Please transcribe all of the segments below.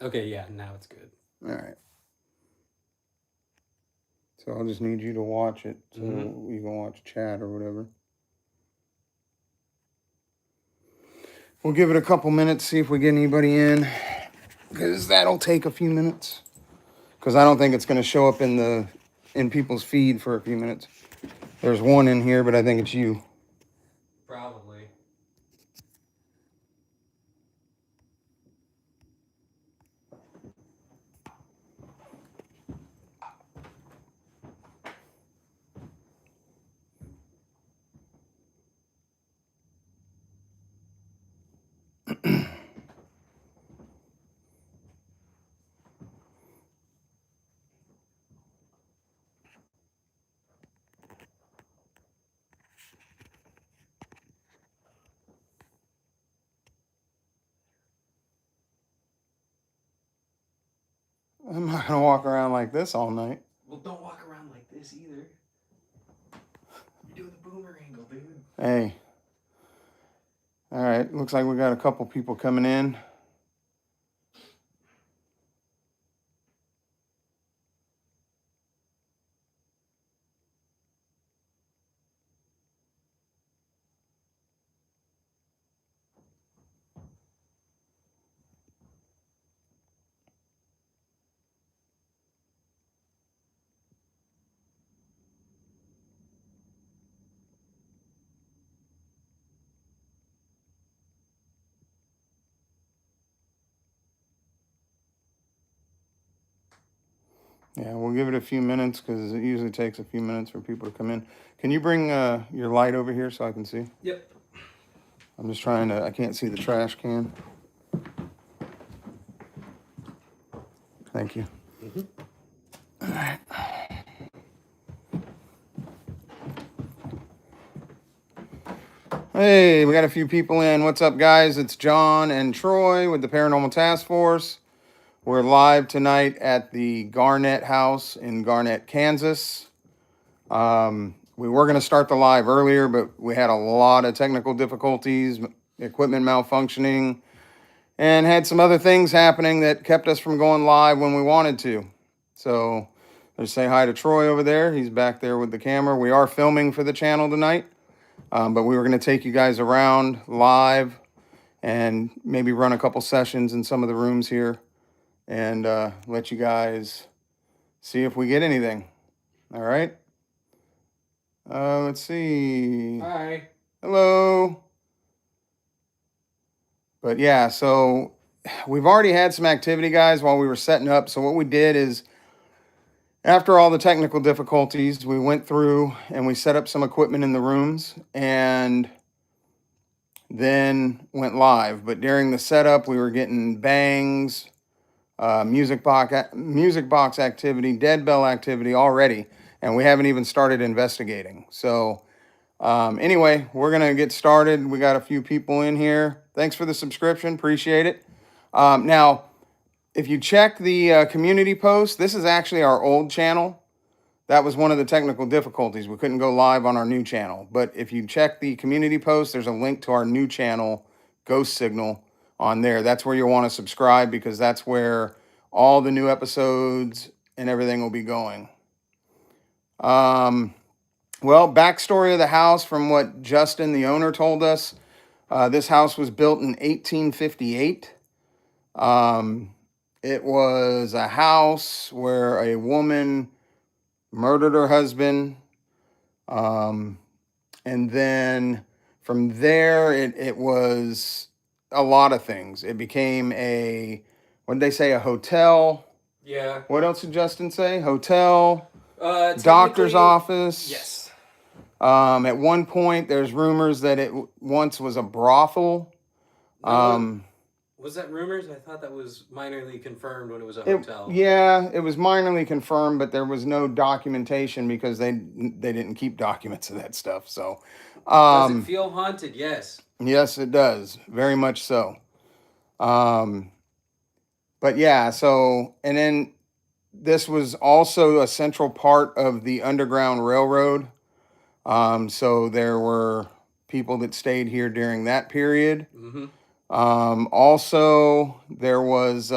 Okay, yeah, now it's good. All right. So I'll just need you to watch it. So you can watch chat or whatever. We'll give it a couple minutes, see if we get anybody in. Because that'll take a few minutes. Because I don't think it's going to show up in people's feed for a few minutes. There's one in here, but I think it's you. Probably. I'm not going to walk around like this all night. Well, don't walk around like this either. You're doing the boomer angle, dude. Hey. All right. Looks like we got a couple people coming in. Yeah, we'll give it a few minutes because it usually takes a few minutes for people to come in. Can you bring your light over here so I can see? Yep. I'm just trying to, I can't see the trash can. Thank you. All right. Hey, we got a few people in. What's up, guys? It's John and Troy with the Paranormal Task Force. We're live tonight at the Garnett House in Garnett, Kansas. We were going to start the live earlier, but we had a lot of technical difficulties, equipment malfunctioning, and had some other things happening that kept us from going live when we wanted to. So let's say hi to Troy over there. He's back there with the camera. We are filming for the channel tonight, but we were going to take you guys around live and maybe run a couple sessions in some of the rooms here and let you guys see if we get anything. All right. Let's see. Hi. Hello. But yeah, so we've already had some activity, guys, while we were setting up. So what we did is, after all the technical difficulties, we went through and we set up some equipment in the rooms and then went live. But during the setup, we were getting bangs, music box activity, dead bell activity already, and we haven't even started investigating. So anyway, we're gonna get started. We got a few people in here. Thanks for the subscription, appreciate it. Now, if you check the community post, this is actually our old channel. That was one of the technical difficulties. We couldn't go live on our new channel. But if you check the community post, there's a link to our new channel, Ghost Signal, on there. That's where you'll want to subscribe because that's where all the new episodes and everything will be going. Well, backstory of the house from what Justin, the owner, told us. This house was built in 1858. It was a house where a woman murdered her husband. And then from there, it was a lot of things. It became what did they say, a hotel? Yeah. What else did Justin say? Hotel, doctor's office. Yes. At one point, there's rumors that it once was a brothel. Was that rumors? I thought that was minorly confirmed when it was a hotel. Yeah, it was minorly confirmed, but there was no documentation because they didn't keep documents of that stuff. So, does it feel haunted? Yes. Yes, it does. Very much so. But yeah, so, and then this was also a central part of the Underground Railroad. So there were people that stayed here during that period. Also, there was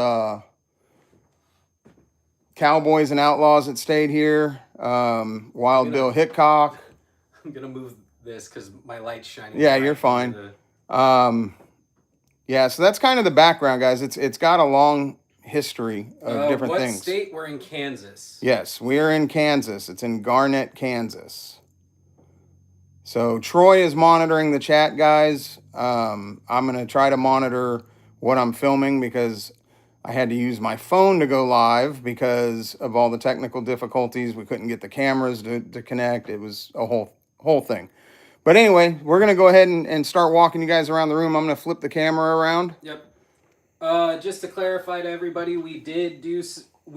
cowboys and outlaws that stayed here. Wild Bill Hickok. I'm gonna move this because my light's shining. Yeah, you're fine. Yeah, so that's kind of the background, guys. It's got a long history of different things. What state? We're in Kansas. Yes, we're in Kansas. It's in Garnett, Kansas. So Troy is monitoring the chat, guys. I'm going to try to monitor what I'm filming because I had to use my phone to go live because of all the technical difficulties. We couldn't get the cameras to connect. It was a whole thing. But anyway, we're going to go ahead and start walking you guys around the room. I'm going to flip the camera around. Yep. Just to clarify to everybody, we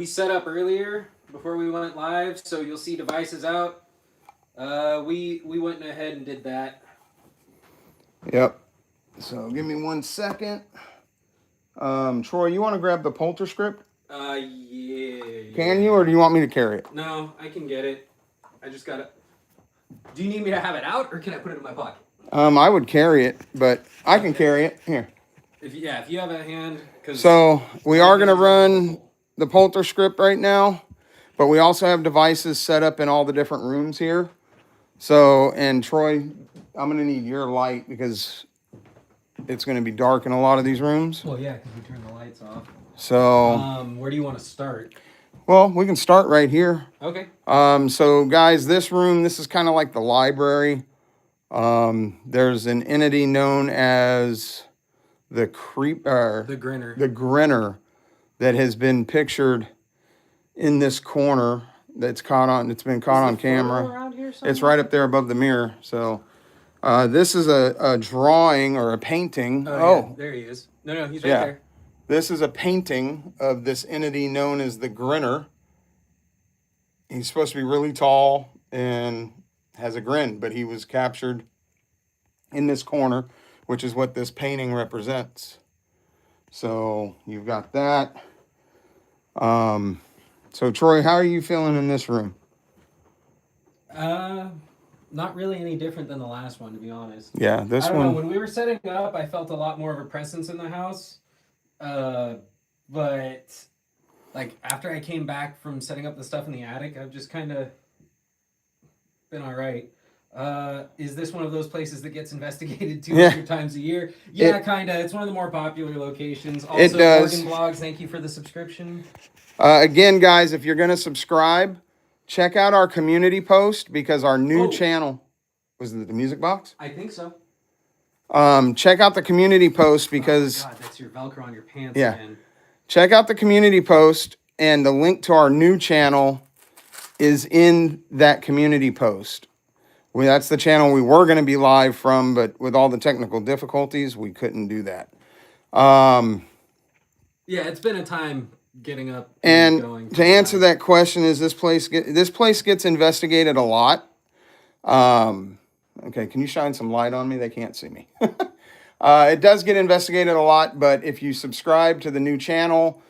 set up earlier before we went live, so you'll see devices out. We went ahead and did that. Yep. So give me 1 second. Troy, you want to grab the polter script? Yeah. Can you, or do you want me to carry it? No, I can get it. I just gotta. Do you need me to have it out, or can I put it in my pocket? I would carry it, but I can carry it. Here. If you have a hand. So we are going to run the polter script right now, but we also have devices set up in all the different rooms here. So, and Troy, I'm going to need your light because it's going to be dark in a lot of these rooms. Well, yeah, because we turn the lights off. So, where do you want to start? Well, we can start right here. Okay. So guys, this room, this is kind of like the library. There's an entity known as the grinner that has been pictured in this corner it's been caught on camera. It's right up there above the mirror. So this is a drawing or a painting. Yeah, there he is. No, he's right there. This is a painting of this entity known as the grinner. He's supposed to be really tall and has a grin, but he was captured in this corner, which is what this painting represents. So you've got that. So Troy, how are you feeling in this room? Not really any different than the last one, to be honest. Yeah, I don't know. When we were setting up, I felt a lot more of a presence in the house. But like after I came back from setting up the stuff in the attic, I've just kind of been all right. Is this one of those places that gets investigated 200 times a year? Yeah, kind of. It's one of the more popular locations. Also, it does. Oregon Blogs, thank you for the subscription. Again, guys, if you're going to subscribe, check out our community post because our new channel... Was it the music box? I think so. Check out the community post because... Oh my God, that's your Velcro on your pants, yeah. man. Check out the community post, and the link to our new channel is in that community post. That's the channel we were going to be live from, but with all the technical difficulties, we couldn't do that. Yeah, it's been a time getting up and going. To answer that question, is this place gets investigated a lot. Okay, can you shine some light on me? They can't see me. It does get investigated a lot, but if you subscribe to the new channel,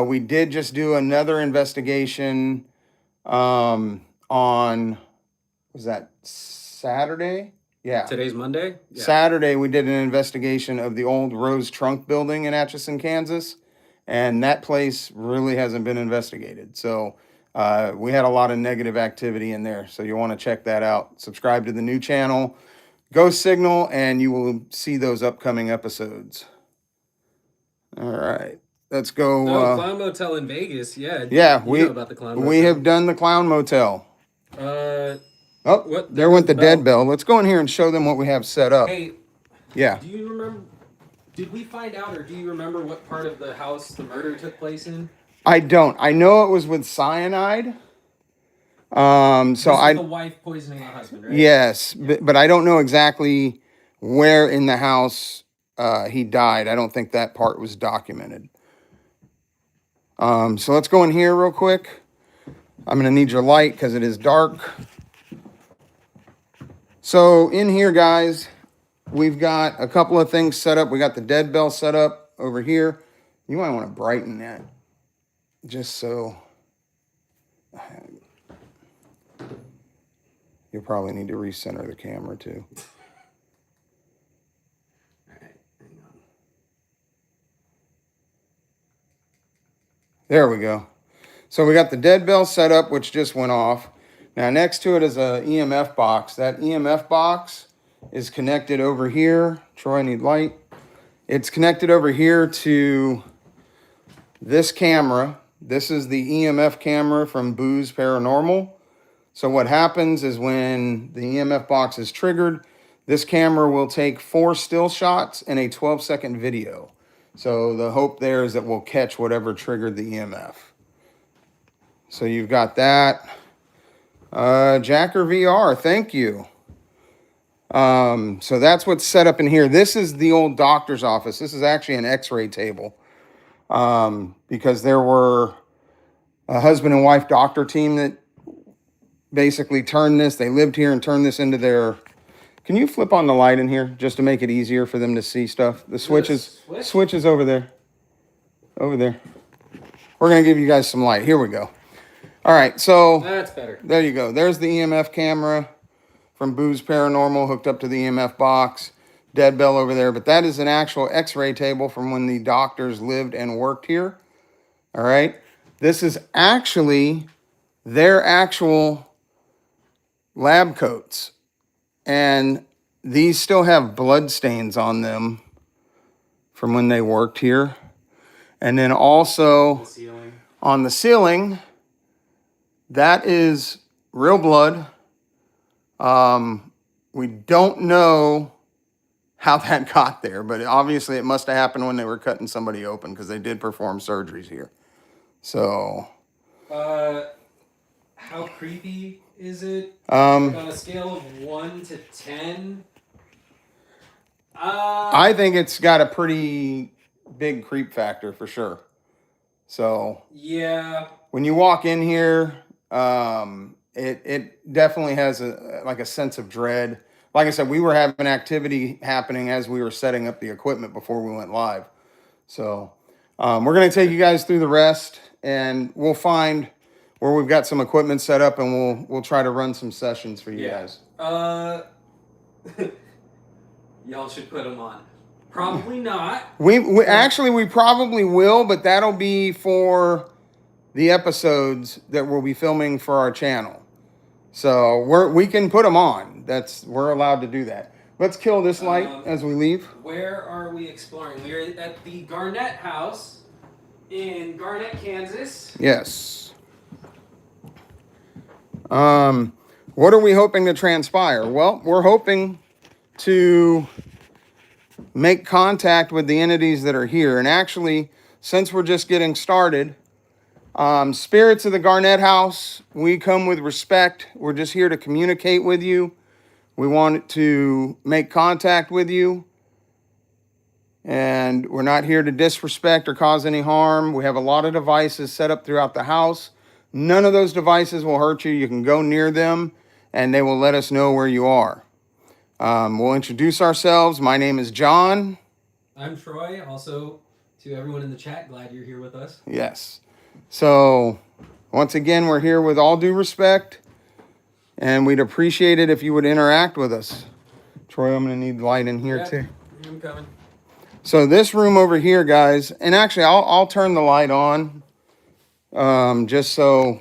we did just do another investigation on, was that Saturday? Yeah. Today's Monday? Yeah. Saturday, we did an investigation of the old Rose Trunk building in Atchison, Kansas, and that place really hasn't been investigated. So we had a lot of negative activity in there, so you want to check that out. Subscribe to the new channel, Ghost Signal, and you will see those upcoming episodes. All right, let's go. Clown Motel in Vegas, yeah. Yeah, we know about the Clown Motel. We have done the Clown Motel. What? There went the dead bell. Let's go in here and show them what we have set up. Hey, yeah. Do you remember? Did we find out, or do you remember what part of the house the murder took place in? I don't. I know it was with cyanide. The wife poisoning the husband, right? Yes, but I don't know exactly where in the house he died. I don't think that part was documented. So let's go in here real quick. I'm going to need your light because it is dark. So in here, guys, we've got a couple of things set up. We got the dead bell set up over here. You might want to brighten that just so... You'll probably need to recenter the camera too. All right, hang on. There we go. So we got the dead bell set up, which just went off. Now next to it is a EMF box. That EMF box is connected over here. Troy, I need light. It's connected over here to this camera. This is the EMF camera from Boo's Paranormal. So what happens is when the EMF box is triggered, this camera will take 4 still shots and a 12-second video. So the hope there is that we'll catch whatever triggered the EMF. So you've got that. Jacker VR, thank you. So that's what's set up in here. This is the old doctor's office. This is actually an x-ray table. Because there were a husband and wife doctor team that basically turned this. They lived here and turned this into their... Can you flip on the light in here just to make it easier for them to see stuff? The switch is over there. Over there. We're going to give you guys some light. Here we go. All right, so... That's better. There you go. There's the EMF camera from Boo's Paranormal hooked up to the EMF box. Dead bell over there. But that is an actual x-ray table from when the doctors lived and worked here. All right. This is actually their actual lab coats. And these still have blood stains on them from when they worked here. And then also on the ceiling, that is real blood. We don't know how that got there, but obviously it must have happened when they were cutting somebody open because they did perform surgeries here. So. How creepy is it? On a scale of 1 to 10? I think it's got a pretty big creep factor for sure. So. Yeah. When you walk in here, it definitely has a sense of dread. Like I said, we were having activity happening as we were setting up the equipment before we went live. So we're going to take you guys through the rest, and we'll find where we've got some equipment set up, and we'll try to run some sessions for you guys. Y'all should put them on. Probably not. We actually, we probably will, but that'll be for the episodes that we'll be filming for our channel. So we can put them on. We're allowed to do that. Let's kill this light as we leave. Where are we exploring? We're at the Garnett House in Garnett, Kansas. Yes. What are we hoping to transpire? Well, we're hoping to make contact with the entities that are here. And actually, since we're just getting started, spirits of the Garnett House, we come with respect. We're just here to communicate with you. We want to make contact with you. And we're not here to disrespect or cause any harm. We have a lot of devices set up throughout the house. None of those devices will hurt you. You can go near them and they will let us know where you are. We'll introduce ourselves. My name is John. I'm Troy. Also, to everyone in the chat, glad you're here with us. Yes. So, once again, we're here with all due respect, and we'd appreciate it if you would interact with us. Troy, I'm going to need light in here, too. I'm coming. So, this room over here, guys, and actually, I'll turn the light on just so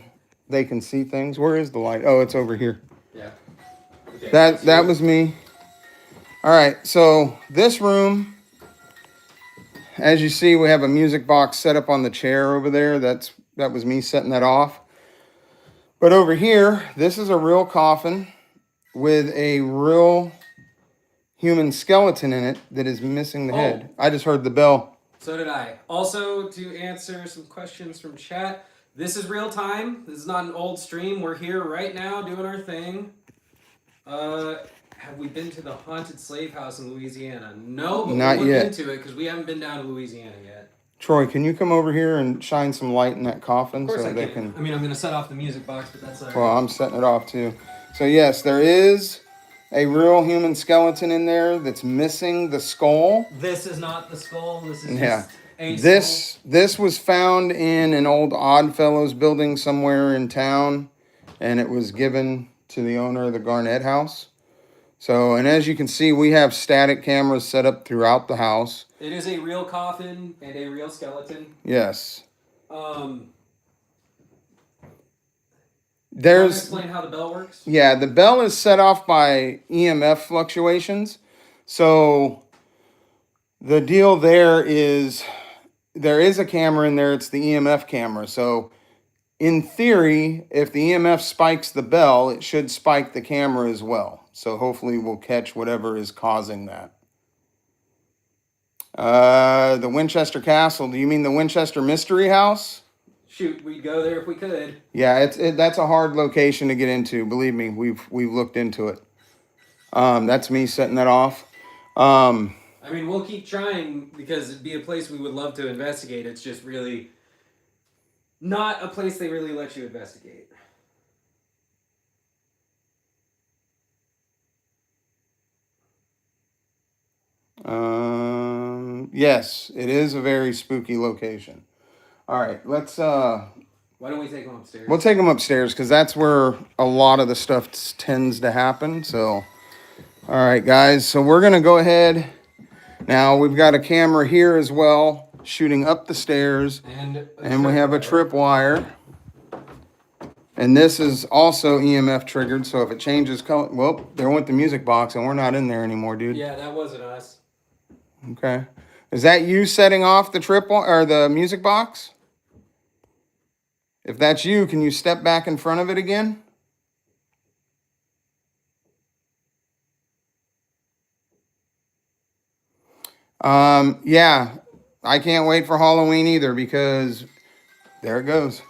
they can see things. Where is the light? Oh, it's over here. Yeah. Okay. That was me. All right, so this room, as you see, we have a music box set up on the chair over there. That was me setting that off. But over here, this is a real coffin with a real human skeleton in it that is missing the head. I just heard the bell. So did I. Also, to answer some questions from chat, this is real time. This is not an old stream. We're here right now doing our thing. Have we been to the haunted slave house in Louisiana? No, but not we'll yet. look into it because we haven't been down to Louisiana yet. Troy, can you come over here and shine some light in that coffin? Of course so I they can. I mean, I'm going to set off the music box, but that's all right. Well, I'm setting it off too. So yes, there is a real human skeleton in there that's missing the skull. This is not the skull. This is Yeah. just skull. This was found in an old Oddfellows building somewhere in town, and it was given to the owner of the Garnett House. So, and as you can see, we have static cameras set up throughout the house. It is a real coffin and a real skeleton. Yes. There's explain how the bell works. Yeah, the bell is set off by EMF fluctuations. So the deal there is a camera in there. It's the EMF camera. So in theory, if the EMF spikes the bell, it should spike the camera as well. So hopefully we'll catch whatever is causing that. The Winchester Castle. Do you mean the Winchester Mystery House? Shoot, we'd go there if we could. Yeah, that's a hard location to get into. Believe me, we've looked into it. That's me setting that off. I mean, we'll keep trying because it'd be a place we would love to investigate. It's just really not a place they really let you investigate. Yes, it is a very spooky location. All right, let's. Why don't we take them upstairs? We'll take them upstairs because that's where a lot of the stuff tends to happen. So, all right, guys. So we're gonna go ahead. Now we've got a camera here as well, shooting up the stairs, and we have a tripwire. And this is also EMF triggered, so if it changes color, well, there went the music box, and we're not in there anymore, dude. Yeah, that wasn't us. Okay. Is that you setting off the or the music box? If that's you, can you step back in front of it again? Yeah, I can't wait for Halloween either because there it goes.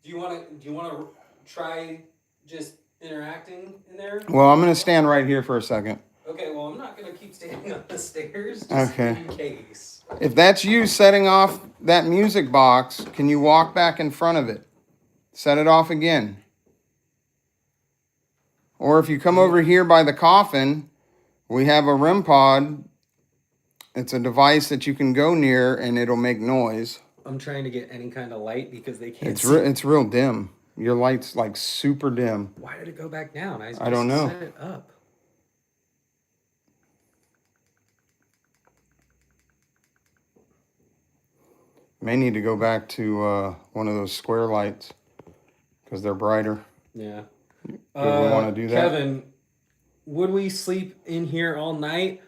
Do you want to try just interacting in there? Well, I'm gonna stand right here for a second. Okay, well, I'm not gonna keep standing up the stairs. Okay. In case. If that's you setting off that music box, can you walk back in front of it? Set it off again. Or if you come over here by the coffin, we have a REM pod. It's a device that you can go near and it'll make noise. I'm trying to get any kind of light because they can't It's real dim. Your light's like super dim. Why did it go back down? I don't know. Set it up. May need to go back to one of those square lights because they're brighter. Yeah. Do we want to do that? Kevin, would we sleep in here all night?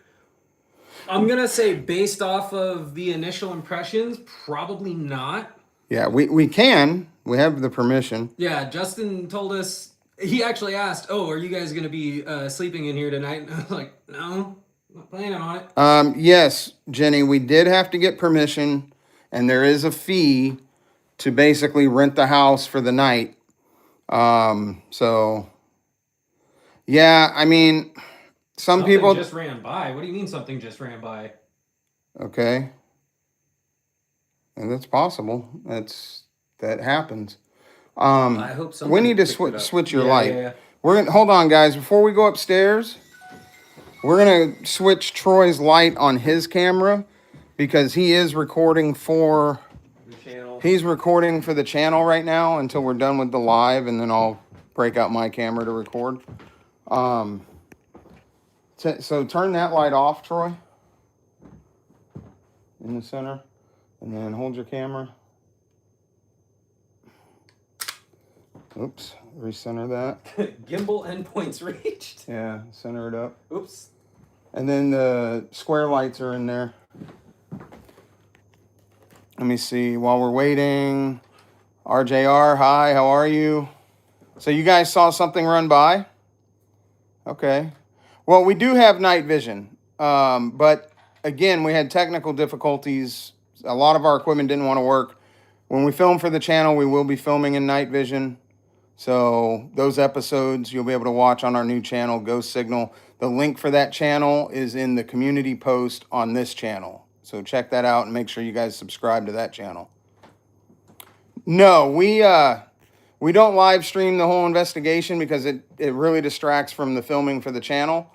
I'm going to say based off of the initial impressions, probably not. Yeah, we can. We have the permission. Yeah, Justin told us, he actually asked, oh, are you guys going to be sleeping in here tonight? And I was like, no, I'm not planning on it. Yes, Jenny, we did have to get permission, and there is a fee to basically rent the house for the night. So, yeah, I mean, something people just ran by. What do you mean something just ran by? Okay. And that's possible. That happens. I hope something. We need to switch your light. Yeah. We're gonna hold on, guys. Before we go upstairs, we're gonna switch Troy's light on his camera because he is recording for the channel. He's recording for the channel right now until we're done with the live, and then I'll break out my camera to record. So turn that light off, Troy, in the center, and then hold your camera. Oops, recenter that. Gimbal endpoints reached. Yeah, center it up. Oops. And then the square lights are in there. Let me see, while we're waiting. RJR, hi, how are you? So you guys saw something run by? Okay. Well, we do have night vision. But again, we had technical difficulties. A lot of our equipment didn't want to work. When we film for the channel, we will be filming in night vision. So those episodes you'll be able to watch on our new channel, Ghost Signal. The link for that channel is in the community post on this channel. So check that out and make sure you guys subscribe to that channel. No, we don't live stream the whole investigation because it really distracts from the filming for the channel.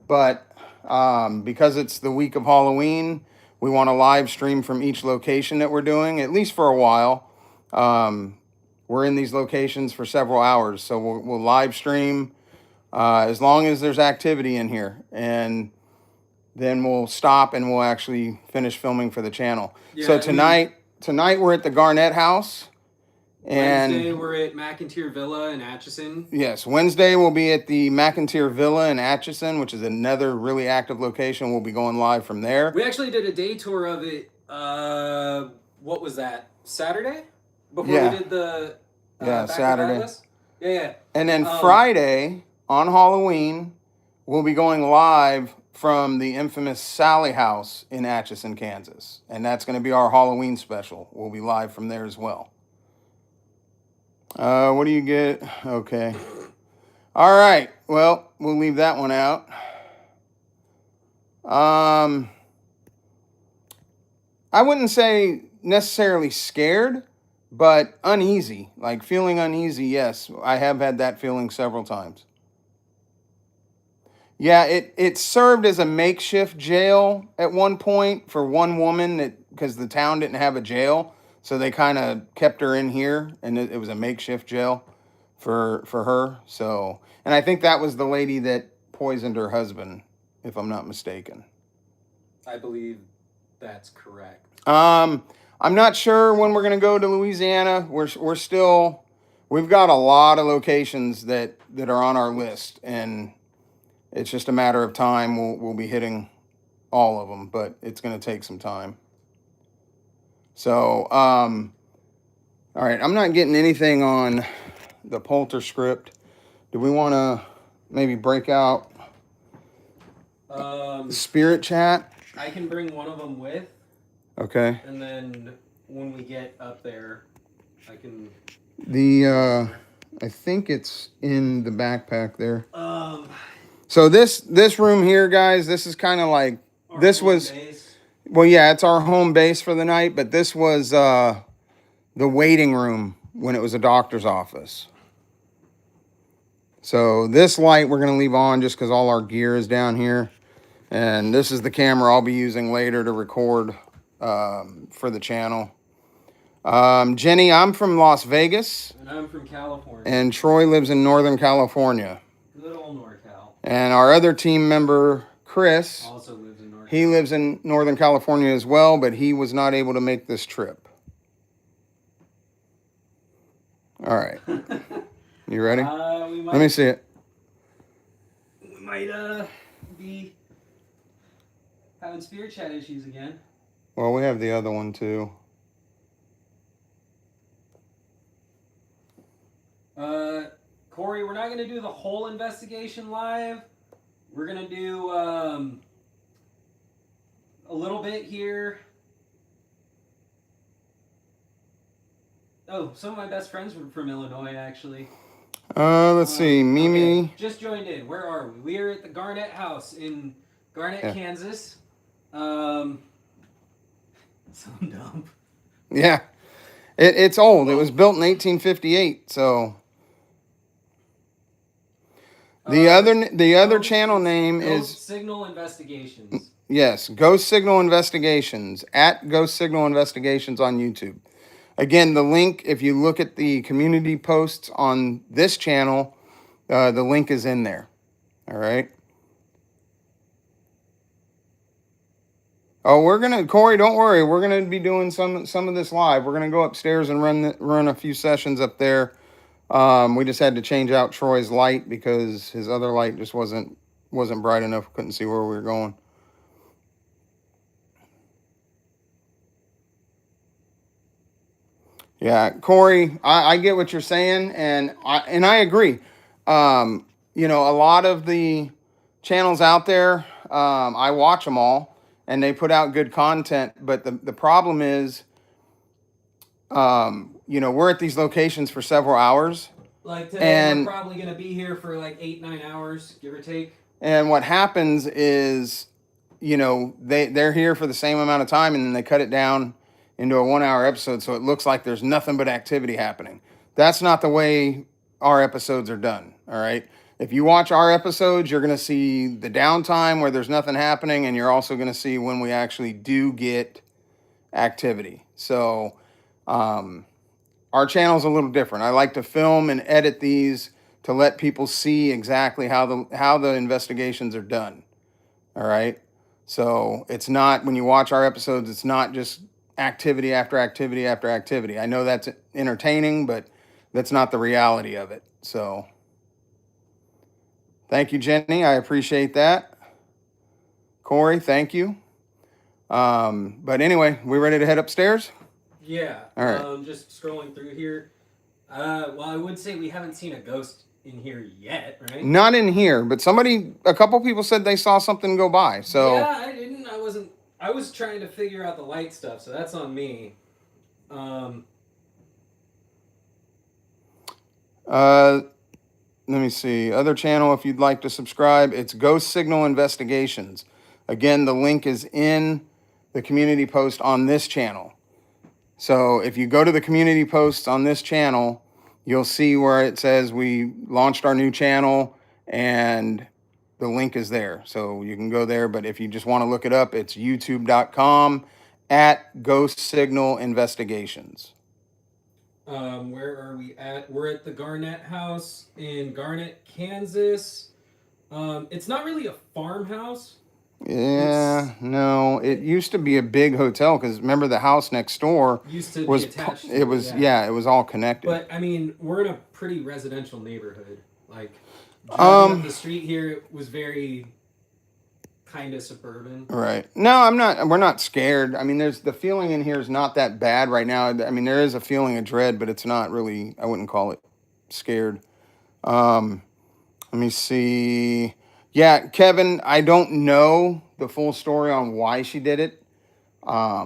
But because it's the week of Halloween, we want to live stream from each location that we're doing, at least for a while. We're in these locations for several hours, so we'll live stream as long as there's activity in here. And then we'll stop and we'll actually finish filming for the channel. Yeah, so tonight we're at the Garnett House Wednesday, we're at McIntyre Villa in Atchison. Yes, Wednesday we'll be at the McIntyre Villa in Atchison, which is another really active location. We'll be going live from there. We actually did a day tour of it. What was that? Saturday? Before we did the Saturday. Yeah. And then Friday on Halloween, we'll be going live from the infamous Sally House in Atchison, Kansas, and that's going to be our Halloween special. We'll be live from there as well. What do you get? Okay. All right. Well, we'll leave that one out. I wouldn't say necessarily scared, but uneasy. Like feeling uneasy, yes. I have had that feeling several times. Yeah, it served as a makeshift jail at one point for one woman because the town didn't have a jail. So they kind of kept her in here, and it was a makeshift jail for her. So, and I think that was the lady that poisoned her husband, if I'm not mistaken. I believe that's correct. I'm not sure when we're going to go to Louisiana. We've got a lot of locations that are on our list, and it's just a matter of time. We'll be hitting all of them, but it's going to take some time. So, all right, I'm not getting anything on the Polter script. Do we want to maybe break out Spirit Chat? I can bring one of them with. Okay. And then when we get up there, I can... I think it's in the backpack there. So this room here, guys, this is kind of like, this was... Base. Well, yeah, it's our home base for the night, but this was the waiting room when it was a doctor's office. So this light we're going to leave on just because all our gear is down here. And this is the camera I'll be using later to record for the channel. Jenny, I'm from Las Vegas. And I'm from California. And Troy lives in Northern California. Good old NorCal. And our other team member, Chris, also lives in Northern He lives in Northern California as well, but he was not able to make this trip. All right. You ready? Let me see it. We might be having Spirit Chat issues again. Well, we have the other one too. Corey, we're not going to do the whole investigation live. We're going to do a little bit here. Oh, some of my best friends were from Illinois, actually. Let's see. Mimi. Okay. Just joined in. Where are we? We are at the Garnett House in Garnett, Kansas. Some dump. Yeah. It's old. It was built in 1858, so... The other channel name is Ghost Signal Investigations. Yes, Ghost Signal Investigations at Ghost Signal Investigations on YouTube. Again, the link, if you look at the community posts on this channel, the link is in there. All right. Oh, Corey, don't worry. We're gonna be doing some of this live. We're gonna go upstairs and run a few sessions up there. We just had to change out Troy's light because his other light just wasn't bright enough. Couldn't see where we were going. Yeah, Corey, I get what you're saying, and I agree. A lot of the channels out there, I watch them all, and they put out good content. But the problem is, we're at these locations for several hours. Like today, we're probably going to be here for like 8-9 hours, give or take. And what happens is, they're here for the same amount of time, and then they cut it down into a 1-hour episode, so it looks like there's nothing but activity happening. That's not the way our episodes are done, all right? If you watch our episodes, you're going to see the downtime where there's nothing happening, and you're also going to see when we actually do get activity. So our channel's a little different. I like to film and edit these to let people see exactly how the investigations are done, all right? So it's not, when you watch our episodes, it's not just activity after activity after activity. I know that's entertaining, but that's not the reality of it. So thank you, Jenny. I appreciate that. Corey, thank you. But anyway, we ready to head upstairs? Yeah. All right. Just scrolling through here. Well, I would say we haven't seen a ghost in here yet, right? Not in here, but a couple people said they saw something go by. So yeah, I didn't. I wasn't. I was trying to figure out the light stuff, so that's on me. Let me see. Other channel, if you'd like to subscribe, it's Ghost Signal Investigations. Again, the link is in the community post on this channel. So if you go to the community posts on this channel, you'll see where it says we launched our new channel and the link is there. So you can go there. But if you just want to look it up, it's youtube.com at Ghost Signal Investigations. Where are we at? We're at the Garnett House in Garnett, Kansas. It's not really a farmhouse. Yeah, no. It used to be a big hotel because remember the house next door used to was be attached. it was it was all connected. But I mean, we're in a pretty residential neighborhood. Like driving up the street here, it was very kind of suburban. Right. No, I'm not. We're not scared. I mean, there's the feeling in here is not that bad right now. I mean, there is a feeling of dread, but it's not really. I wouldn't call it scared. Let me see. Yeah, Kevin, I don't know the full story on why she did it. I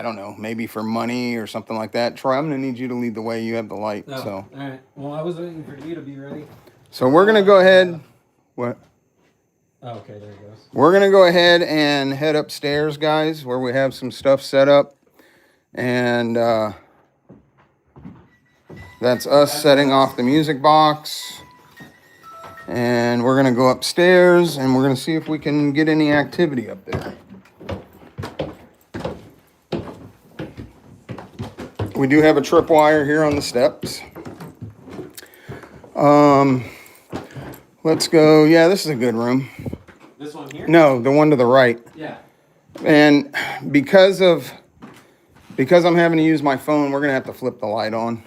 don't know, maybe for money or something like that. Troy, I'm gonna need you to lead the way. You have the light. Oh, So. All right. Well, I was waiting for you to be ready. So we're gonna go ahead. What? Oh, okay, there it goes. We're gonna go ahead and head upstairs, guys, where we have some stuff set up, and that's us setting off the music box. And we're going to go upstairs and we're going to see if we can get any activity up there. We do have a tripwire here on the steps. Let's go. Yeah, this is a good room. This one here? No, the one to the right. Yeah. And because I'm having to use my phone, we're going to have to flip the light on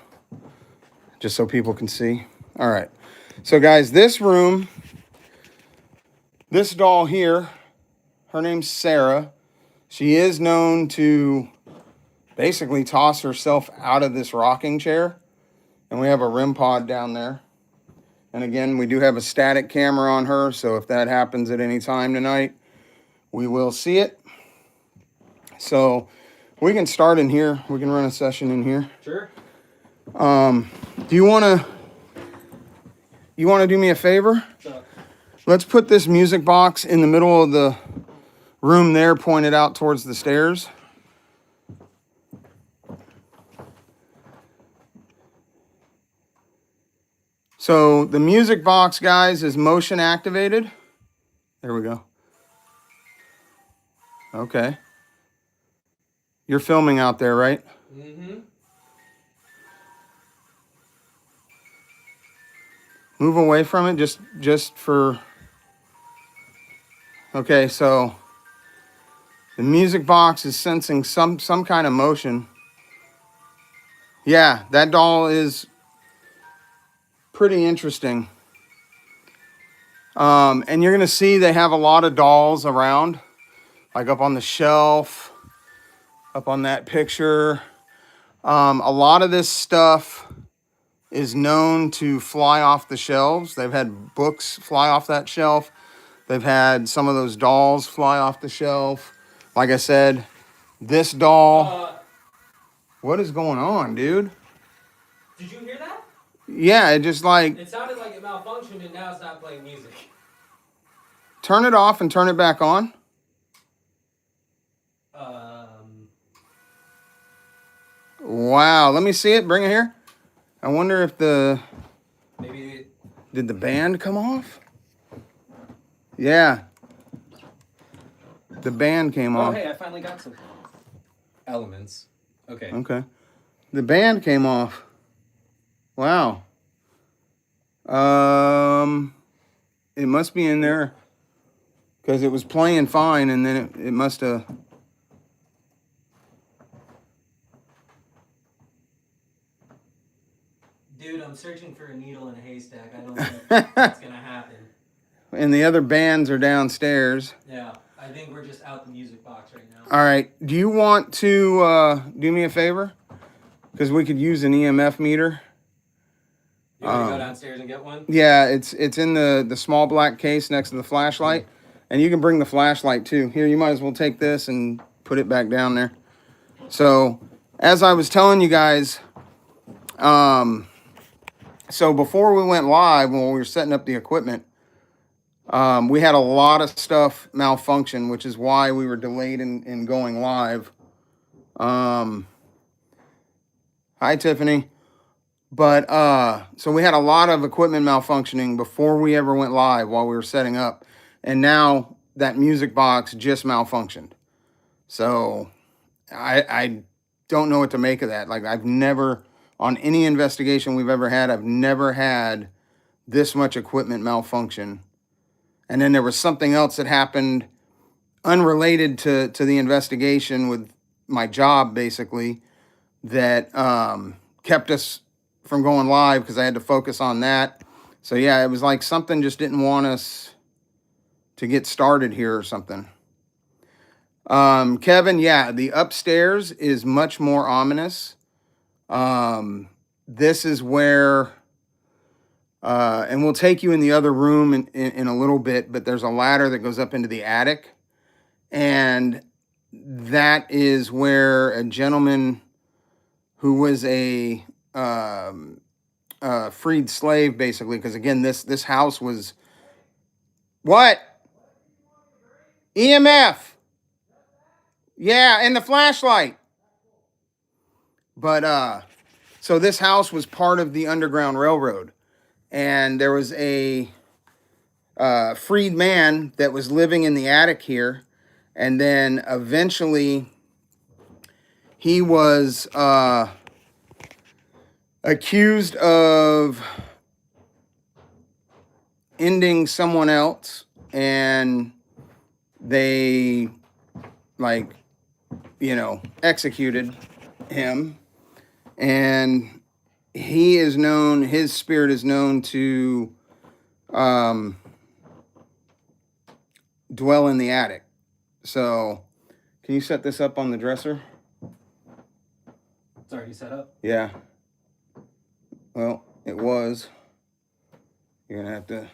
just so people can see. All right. So guys, this room, this doll here, her name's Sarah. She is known to basically toss herself out of this rocking chair. And we have a REM pod down there. And again, we do have a static camera on her. So if that happens at any time tonight, we will see it. So we can start in here. We can run a session in here. Sure. Do you want to do me a favor? So, Let's put this music box in the middle of the room there, pointed out towards the stairs. So the music box, guys, is motion activated. There we go. Okay. You're filming out there, right? mm-hmm. Move away from it, just for... Okay, so the music box is sensing some kind of motion. Yeah, that doll is pretty interesting. And you're going to see they have a lot of dolls around, like up on the shelf, up on that picture. A lot of this stuff is known to fly off the shelves. They've had books fly off that shelf. They've had some of those dolls fly off the shelf. Like I said, this doll... What is going on, dude? Did you hear that? Yeah, it just like... It sounded like it malfunctioned and now it's not playing music. Turn it off and turn it back on. Wow, let me see it. Bring it here. I wonder if Maybe... Did the band come off? Yeah. The band came off. Oh, hey, I finally got some elements. Okay. Okay. The band came off. Wow. It must be in there because it was playing fine and then it must have... Dude, I'm searching for a needle in a haystack. I don't think that's gonna happen. And the other bands are downstairs. Yeah, I think we're just out the music box right now. All right. Do you want to do me a favor? Because we could use an EMF meter. You want to go downstairs and get one? Yeah, it's in the small black case next to the flashlight. And you can bring the flashlight too. Here, you might as well take this and put it back down there. So, as I was telling you guys, so before we went live, when we were setting up the equipment, we had a lot of stuff malfunction, which is why we were delayed in going live. Hi, Tiffany. But, so we had a lot of equipment malfunctioning before we ever went live while we were setting up. And now that music box just malfunctioned. So I don't know what to make of that. Like, I've never, on any investigation we've ever had, I've never had this much equipment malfunction. And then there was something else that happened unrelated to the investigation with my job, basically, that kept us from going live because I had to focus on that. So yeah, it was like something just didn't want us to get started here or something. Kevin, yeah, the upstairs is much more ominous. This is where, and we'll take you in the other room in a little bit, but there's a ladder that goes up into the attic. And that is where a gentleman who was a freed slave, basically, because again, this house was what? EMF. Yeah, and the flashlight. But so this house was part of the Underground Railroad, and there was a freed man that was living in the attic here, and then eventually he was accused of ending someone else, and they, like, you know, executed him. And he is known, his spirit is known to dwell in the attic. So, can you set this up on the dresser? It's already set up? Yeah. Well, it was. You're going to have to...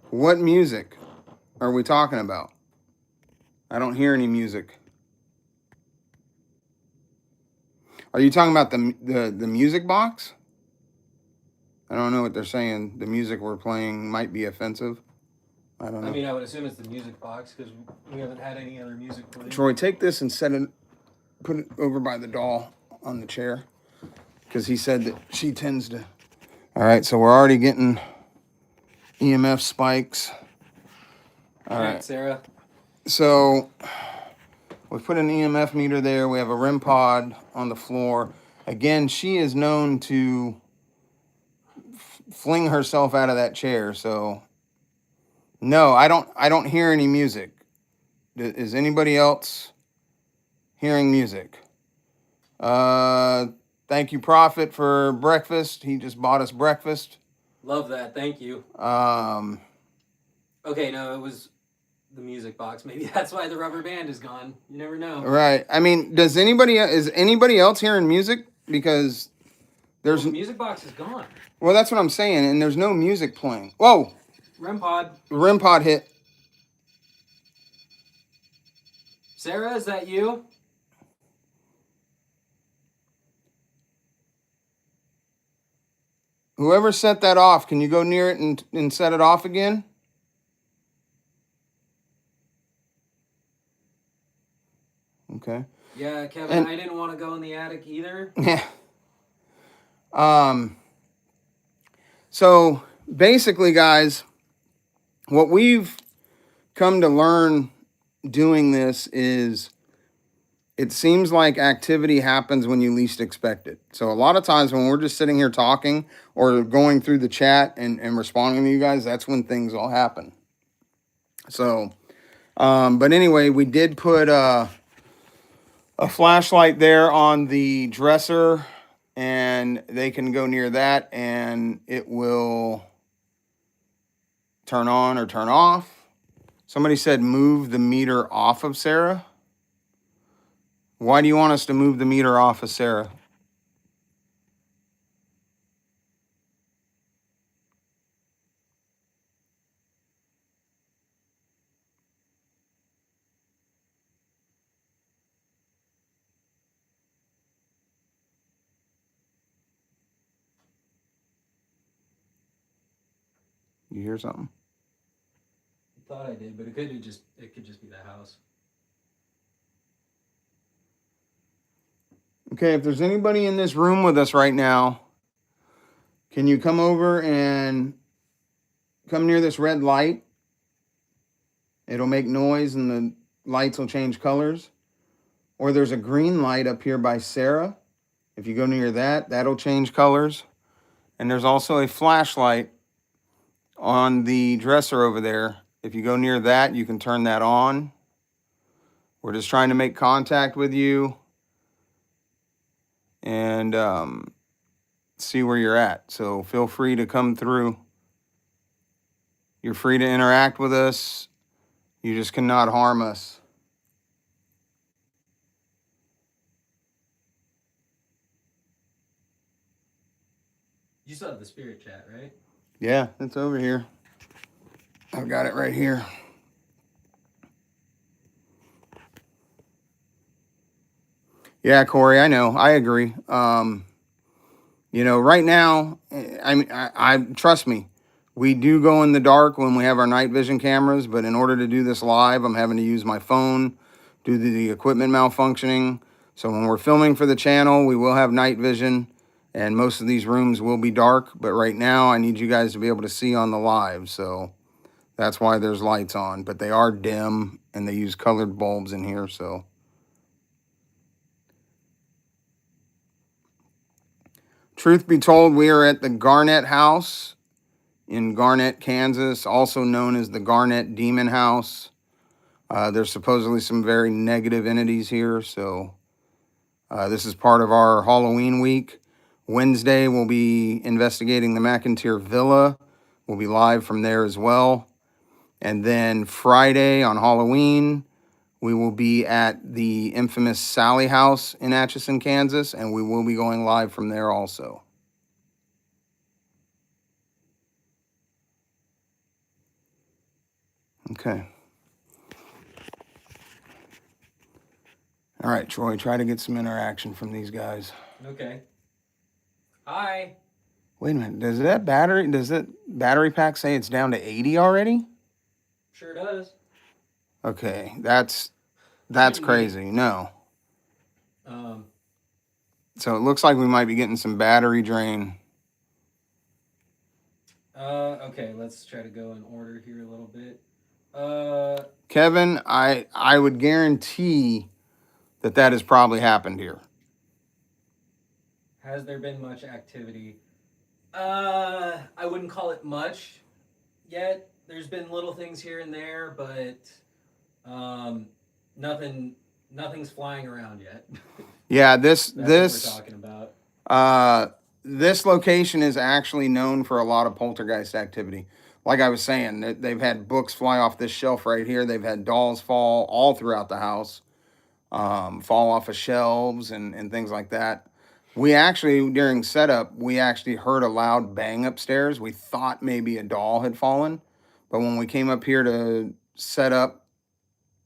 What music are we talking about? I don't hear any music. Are you talking about the music box? I don't know what they're saying. The music we're playing might be offensive. I don't know. I mean, I would assume it's the music box because we haven't had any other music playing. Troy, take this and put it over by the doll on the chair, because he said that she tends to. All right, so we're already getting EMF spikes. All right, Sarah. So we put an EMF meter there. We have a REM pod on the floor. Again, she is known to fling herself out of that chair. So no, I don't hear any music. Is anybody else hearing music? Thank you, Prophet, for breakfast. He just bought us breakfast. Love that. Thank you. Okay, no, it was the music box. Maybe that's why the rubber band is gone. You never know. Right. I mean, is anybody else hearing music? Because there's... the music box is gone. Well, that's what I'm saying, and there's no music playing. Whoa! REM pod. REM pod hit. Sarah, is that you? Whoever set that off, can you go near it and set it off again? Okay. Yeah, Kevin, I didn't want to go in the attic either. Yeah. So basically, guys, what we've come to learn doing this is it seems like activity happens when you least expect it. So a lot of times when we're just sitting here talking or going through the chat and responding to you guys, that's when things all happen. So, but anyway, we did put a flashlight there on the dresser, and they can go near that and it will turn on or turn off. Somebody said move the meter off of Sarah. Why do you want us to move the meter off of Sarah? You hear something? I thought I did, but it could just be the house. Okay, if there's anybody in this room with us right now, can you come over and come near this red light? It'll make noise and the lights will change colors. Or there's a green light up here by Sarah. If you go near that, that'll change colors. And there's also a flashlight on the dresser over there. If you go near that, you can turn that on. We're just trying to make contact with you and see where you're at. So feel free to come through. You're free to interact with us. You just cannot harm us. You still have the spirit chat, right? Yeah, it's over here. I've got it right here. Yeah, Corey, I know. I agree. Right now, I trust me. We do go in the dark when we have our night vision cameras, but in order to do this live, I'm having to use my phone due to the equipment malfunctioning. So when we're filming for the channel, we will have night vision, and most of these rooms will be dark. But right now, I need you guys to be able to see on the live. So that's why there's lights on, but they are dim, and they use colored bulbs in here, so. Truth be told, we are at the Garnett House in Garnett, Kansas, also known as the Garnett Demon House. There's supposedly some very negative entities here, so this is part of our Halloween week. Wednesday, we'll be investigating the McIntyre Villa. We'll be live from there as well. And then Friday on Halloween, we will be at the infamous Sally House in Atchison, Kansas, and we will be going live from there also. Okay. All right, Troy, try to get some interaction from these guys. Okay. Hi. Wait a minute. Does that battery pack say it's down to 80 already? Sure does. Okay, that's crazy. No. So it looks like we might be getting some battery drain. Okay, let's try to go in order here a little bit. Kevin, I would guarantee that has probably happened here. Has there been much activity? I wouldn't call it much yet. There's been little things here and there, but nothing's flying around yet. Yeah, That's what we're talking about. This location is actually known for a lot of poltergeist activity. Like I was saying, they've had books fly off this shelf right here. They've had dolls fall all throughout the house, fall off of shelves and things like that. We actually, during setup, we actually heard a loud bang upstairs. We thought maybe a doll had fallen, but when we came up here to set up,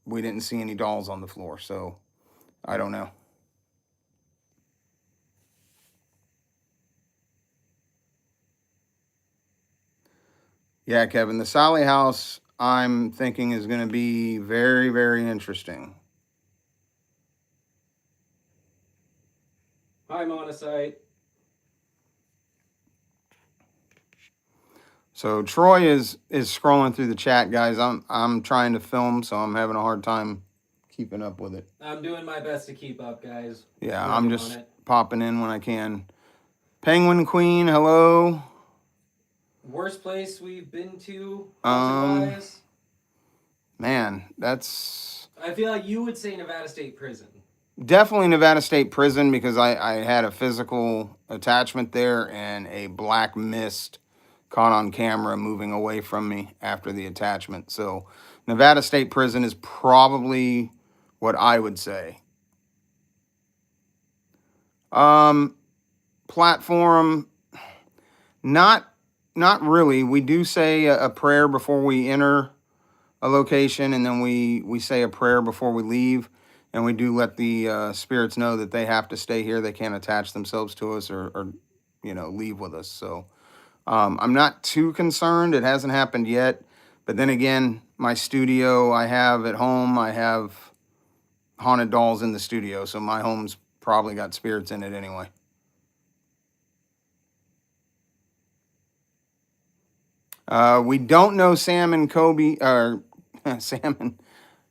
we didn't see any dolls on the floor. So I don't know. Yeah, Kevin, the Sally House, I'm thinking, is going to be very, very interesting. Hi, Monocyte. So Troy is scrolling through the chat, guys. I'm trying to film, so I'm having a hard time keeping up with it. I'm doing my best to keep up, guys. Yeah, Working I'm on just it. popping in when I can. Penguin Queen, hello. Worst place we've been to, Um, haunted-wise? Man, that's I feel like you would say Nevada State Prison. definitely Nevada State Prison because I had a physical attachment there and a black mist caught on camera moving away from me after the attachment. So Nevada State Prison is probably what I would say. Platform, not really. We do say a prayer before we enter a location, and then we say a prayer before we leave, and we do let the spirits know that they have to stay here. They can't attach themselves to us or leave with us. So I'm not too concerned. It hasn't happened yet, but then again, my studio I have at home, I have haunted dolls in the studio, so my home's probably got spirits in it anyway. We don't know Sam and Kobe, or Sam and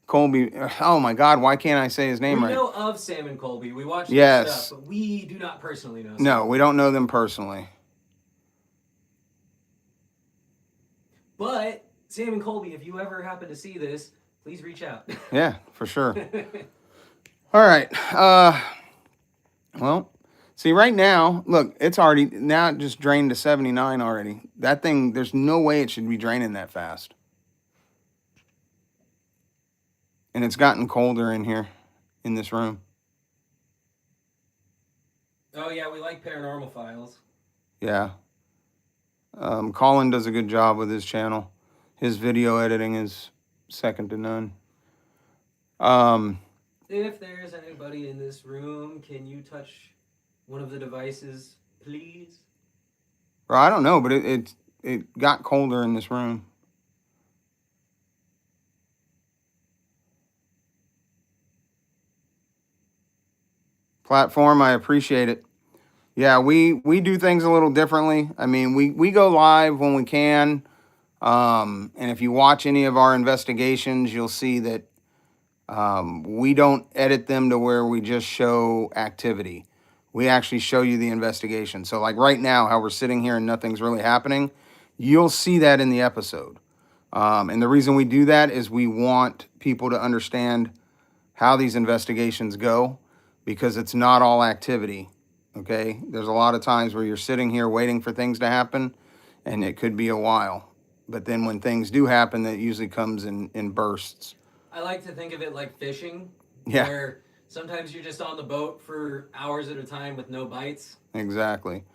Colby. Oh my God, why can't I say his name right? We know of Sam and Colby. We watch their Yes. stuff, but we do not personally know Sam. No, we don't know them personally. But Sam and Colby, if you ever happen to see this, please reach out. Yeah, for sure. All right. Well, see, right now, look, it's already, now it just drained to 79 already. That thing, there's no way it should be draining that fast. And it's gotten colder in here, in this room. Oh, yeah, we like Paranormal Files. Yeah. Colin does a good job with his channel. His video editing is second to none. If there's anybody in this room, can you touch one of the devices, please? Well, I don't know, but it got colder in this room. Platform, I appreciate it. Yeah, we do things a little differently. I mean, we go live when we can. And if you watch any of our investigations, you'll see that we don't edit them to where we just show activity. We actually show you the investigation. So like right now, how we're sitting here and nothing's really happening, you'll see that in the episode. And the reason we do that is we want people to understand how these investigations go, because it's not all activity, okay? There's a lot of times where you're sitting here waiting for things to happen, and it could be a while. But then when things do happen, that usually comes in bursts. I like to think of it like fishing, Yeah. where sometimes you're just on the boat for hours at a time with no bites. Exactly.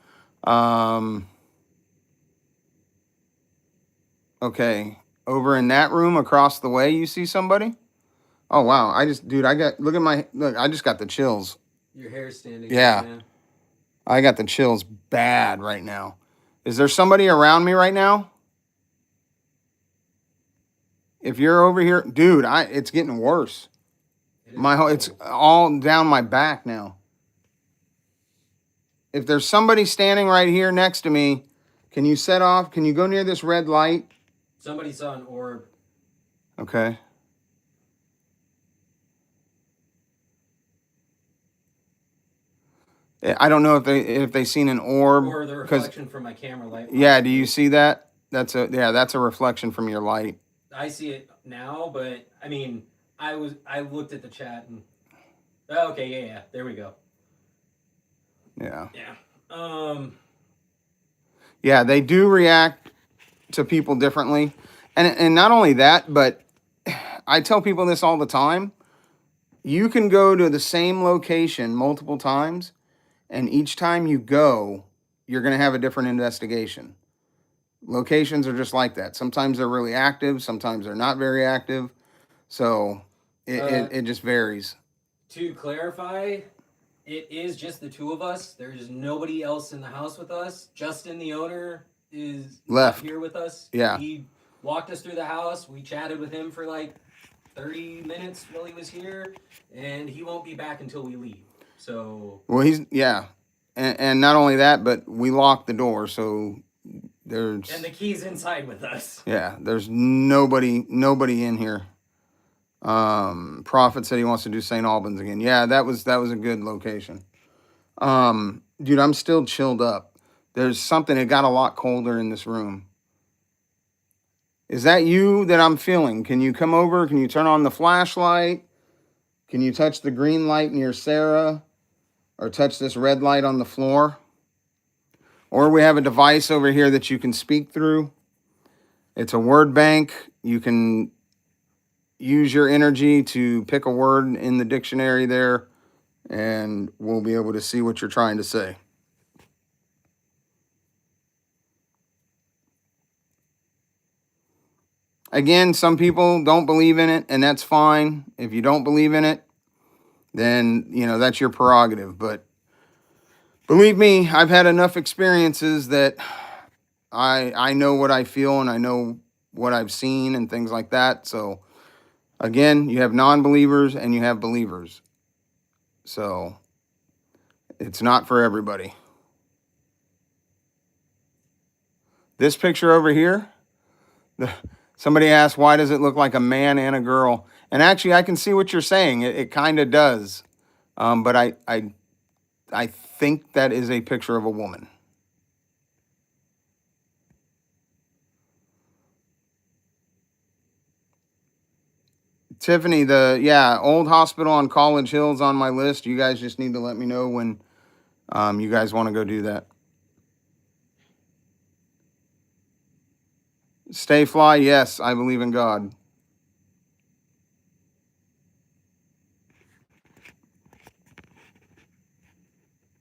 Okay, over in that room across the way, you see somebody? Oh, wow. I just got the chills. Your hair's standing Yeah. up, man. I got the chills bad right now. Is there somebody around me right now? If you're over here, dude, it's getting worse. It's all down my back now. If there's somebody standing right here next to me, can you go near this red light? Somebody saw an orb. Okay. I don't know if they seen an orb Or the reflection from my camera light. Yeah, do you see that? That's a reflection from your light. I see it now, but I mean, I looked at the chat and okay, yeah, there we go. Yeah. Yeah. Yeah, they do react to people differently. And not only that, but I tell people this all the time. You can go to the same location multiple times, and each time you go, you're going to have a different investigation. Locations are just like that. Sometimes they're really active, sometimes they're not very active. So it just varies. To clarify, it is just the two of us. There's nobody else in the house with us. Justin, the owner, is left here with us. Yeah. He walked us through the house. We chatted with him for like 30 minutes while he was here, and he won't be back until we leave. So. Well, and not only that, but we locked the door, so there's. And the key's inside with us. Yeah, there's nobody in here. Prophet said he wants to do St. Albans again. Yeah, that was a good location. Dude, I'm still chilled up. There's something, it got a lot colder in this room. Is that you that I'm feeling? Can you come over? Can you turn on the flashlight? Can you touch the green light near Sarah? Or touch this red light on the floor? Or we have a device over here that you can speak through. It's a word bank. You can use your energy to pick a word in the dictionary there, and we'll be able to see what you're trying to say. Again, some people don't believe in it, and that's fine. If you don't believe in it, then, you know, that's your prerogative. But believe me, I've had enough experiences that I know what I feel, and I know what I've seen and things like that. So, again, you have non-believers and you have believers. So, it's not for everybody. This picture over here, somebody asked, why does it look like a man and a girl? And actually, I can see what you're saying. It kind of does. But I think that is a picture of a woman. Tiffany, old hospital on College Hill's on my list. You guys just need to let me know when you guys want to go do that. Stay fly, yes, I believe in God.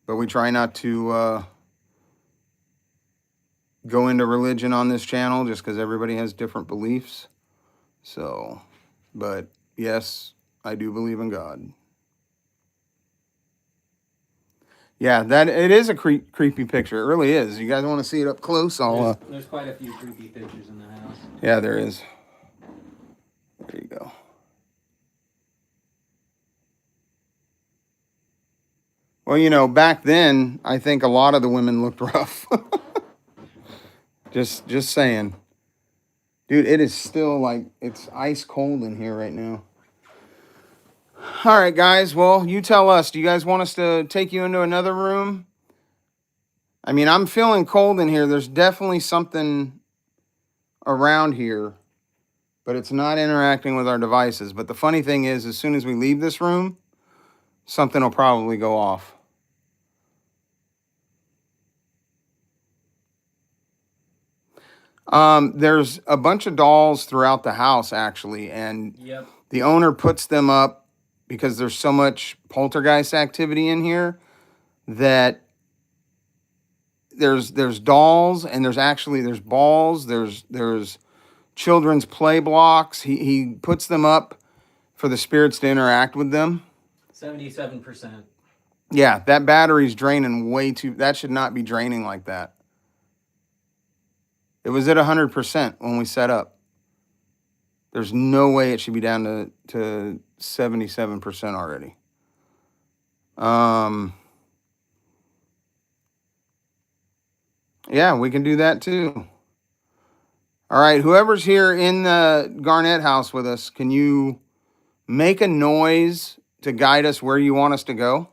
But we try not to go into religion on this channel just because everybody has different beliefs. So, but yes, I do believe in God. Yeah, that it is a creepy picture. It really is. You guys want to see it up close? There's quite a few creepy pictures in the house. Yeah, there is. There you go. Well, you know, back then, I think a lot of the women looked rough. Just saying. Dude, it is still like, it's ice cold in here right now. All right, guys. Well, you tell us. Do you guys want us to take you into another room? I mean, I'm feeling cold in here. There's definitely something around here, but it's not interacting with our devices. But the funny thing is, as soon as we leave this room, something will probably go off. There's a bunch of dolls throughout the house, actually, and Yep. the owner puts them up because there's so much poltergeist activity in here that there's dolls, and there's balls, there's children's play blocks. He puts them up for the spirits to interact with them. 77%. Yeah, that battery's draining that should not be draining like that. It was at 100% when we set up. There's no way it should be down to 77% already. Yeah, we can do that too. All right, whoever's here in the Garnett house with us, can you make a noise to guide us where you want us to go?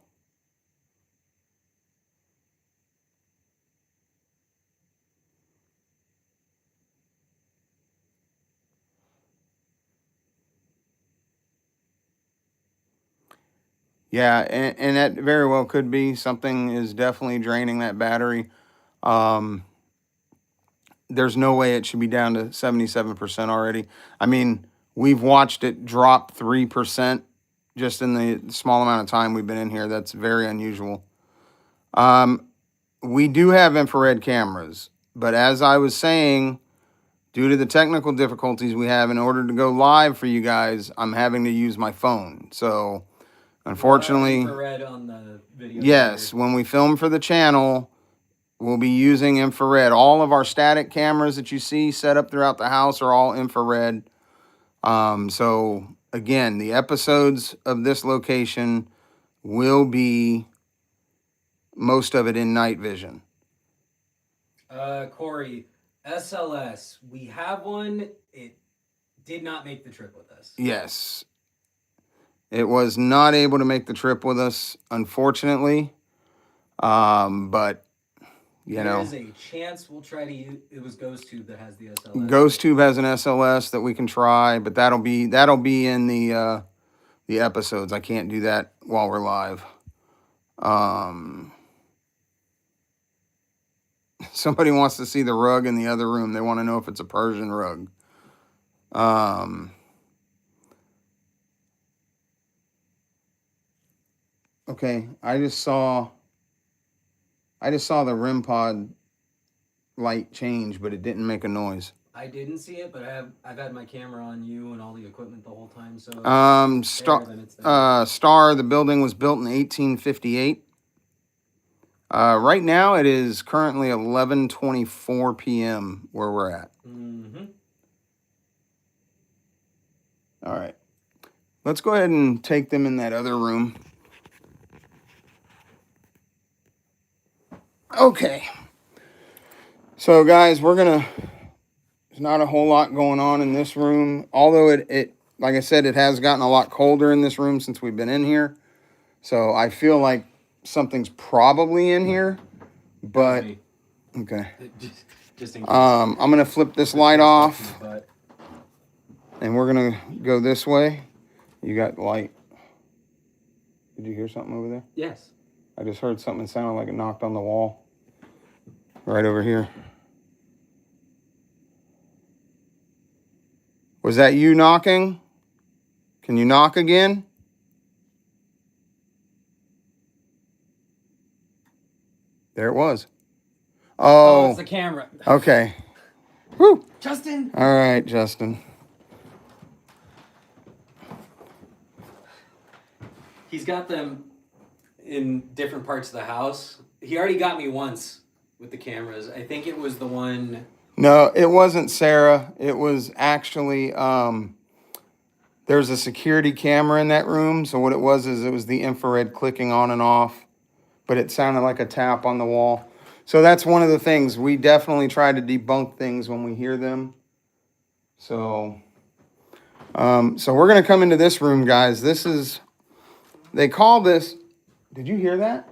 Yeah, and that very well could be. Something is definitely draining that battery. There's no way it should be down to 77% already. I mean, we've watched it drop 3% just in the small amount of time we've been in here. That's very unusual. We do have infrared cameras, but as I was saying, due to the technical difficulties we have, in order to go live for you guys, I'm having to use my phone. So, unfortunately, infrared on the video. Yes, when we film for the channel, we'll be using infrared. All of our static cameras that you see set up throughout the house are all infrared. So again, the episodes of this location will be most of it in night vision. Corey, SLS, we have one. It did not make the trip with us. Yes. It was not able to make the trip with us, unfortunately. But you know, There's a chance we'll try to use. It was Ghost Tube that has the SLS. Ghost Tube has an SLS that we can try, but that'll be in the episodes. I can't do that while we're live. Somebody wants to see the rug in the other room. They want to know if it's a Persian rug. Okay, I just saw the REM pod light change, but it didn't make a noise. I didn't see it, but I've had my camera on you and all the equipment the whole time. So Star. The building was built in 1858. Right now it is currently 11:24 p.m. where we're at. Mm-hmm. All right, let's go ahead and take them in that other room. Okay. So guys, there's not a whole lot going on in this room. Although it like I said, it has gotten a lot colder in this room since we've been in here. So I feel like something's probably in here, but okay. Just in case. I'm gonna flip this light off, and we're gonna go this way. You got light. Did you hear something over there? Yes. I just heard something that sounded like it knocked on the wall. Right over here. Was that you knocking? Can you knock again? There it was. Oh, it's the camera. Okay. Whew. Justin. All right, Justin. He's got them in different parts of the house. He already got me once with the cameras. I think it was the one. No, it wasn't Sarah. It was actually, there's a security camera in that room. So what it was is it was the infrared clicking on and off, but it sounded like a tap on the wall. So that's one of the things. We definitely try to debunk things when we hear them. So we're going to come into this room, guys. They call this, did you hear that?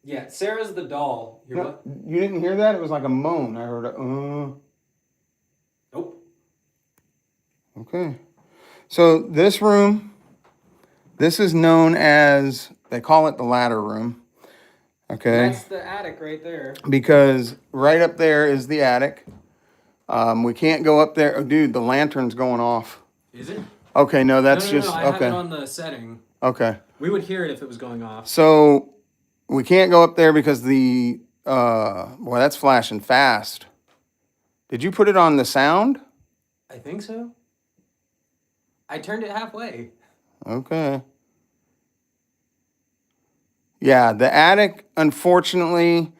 Yeah, Sarah's the doll. No, you didn't hear that? It was like a moan. I heard a, Nope. Okay. So this room, this is known as, they call it the ladder room. Okay. That's the attic right there. Because right up there is the attic. We can't go up there. Oh, dude, the lantern's going off. Is it? Okay, no, that's No, just, I okay. have it on the setting. Okay. We would hear it if it was going off. So we can't go up there because boy, that's flashing fast. Did you put it on the sound? I think so. I turned it halfway. Okay. Yeah, the attic, unfortunately,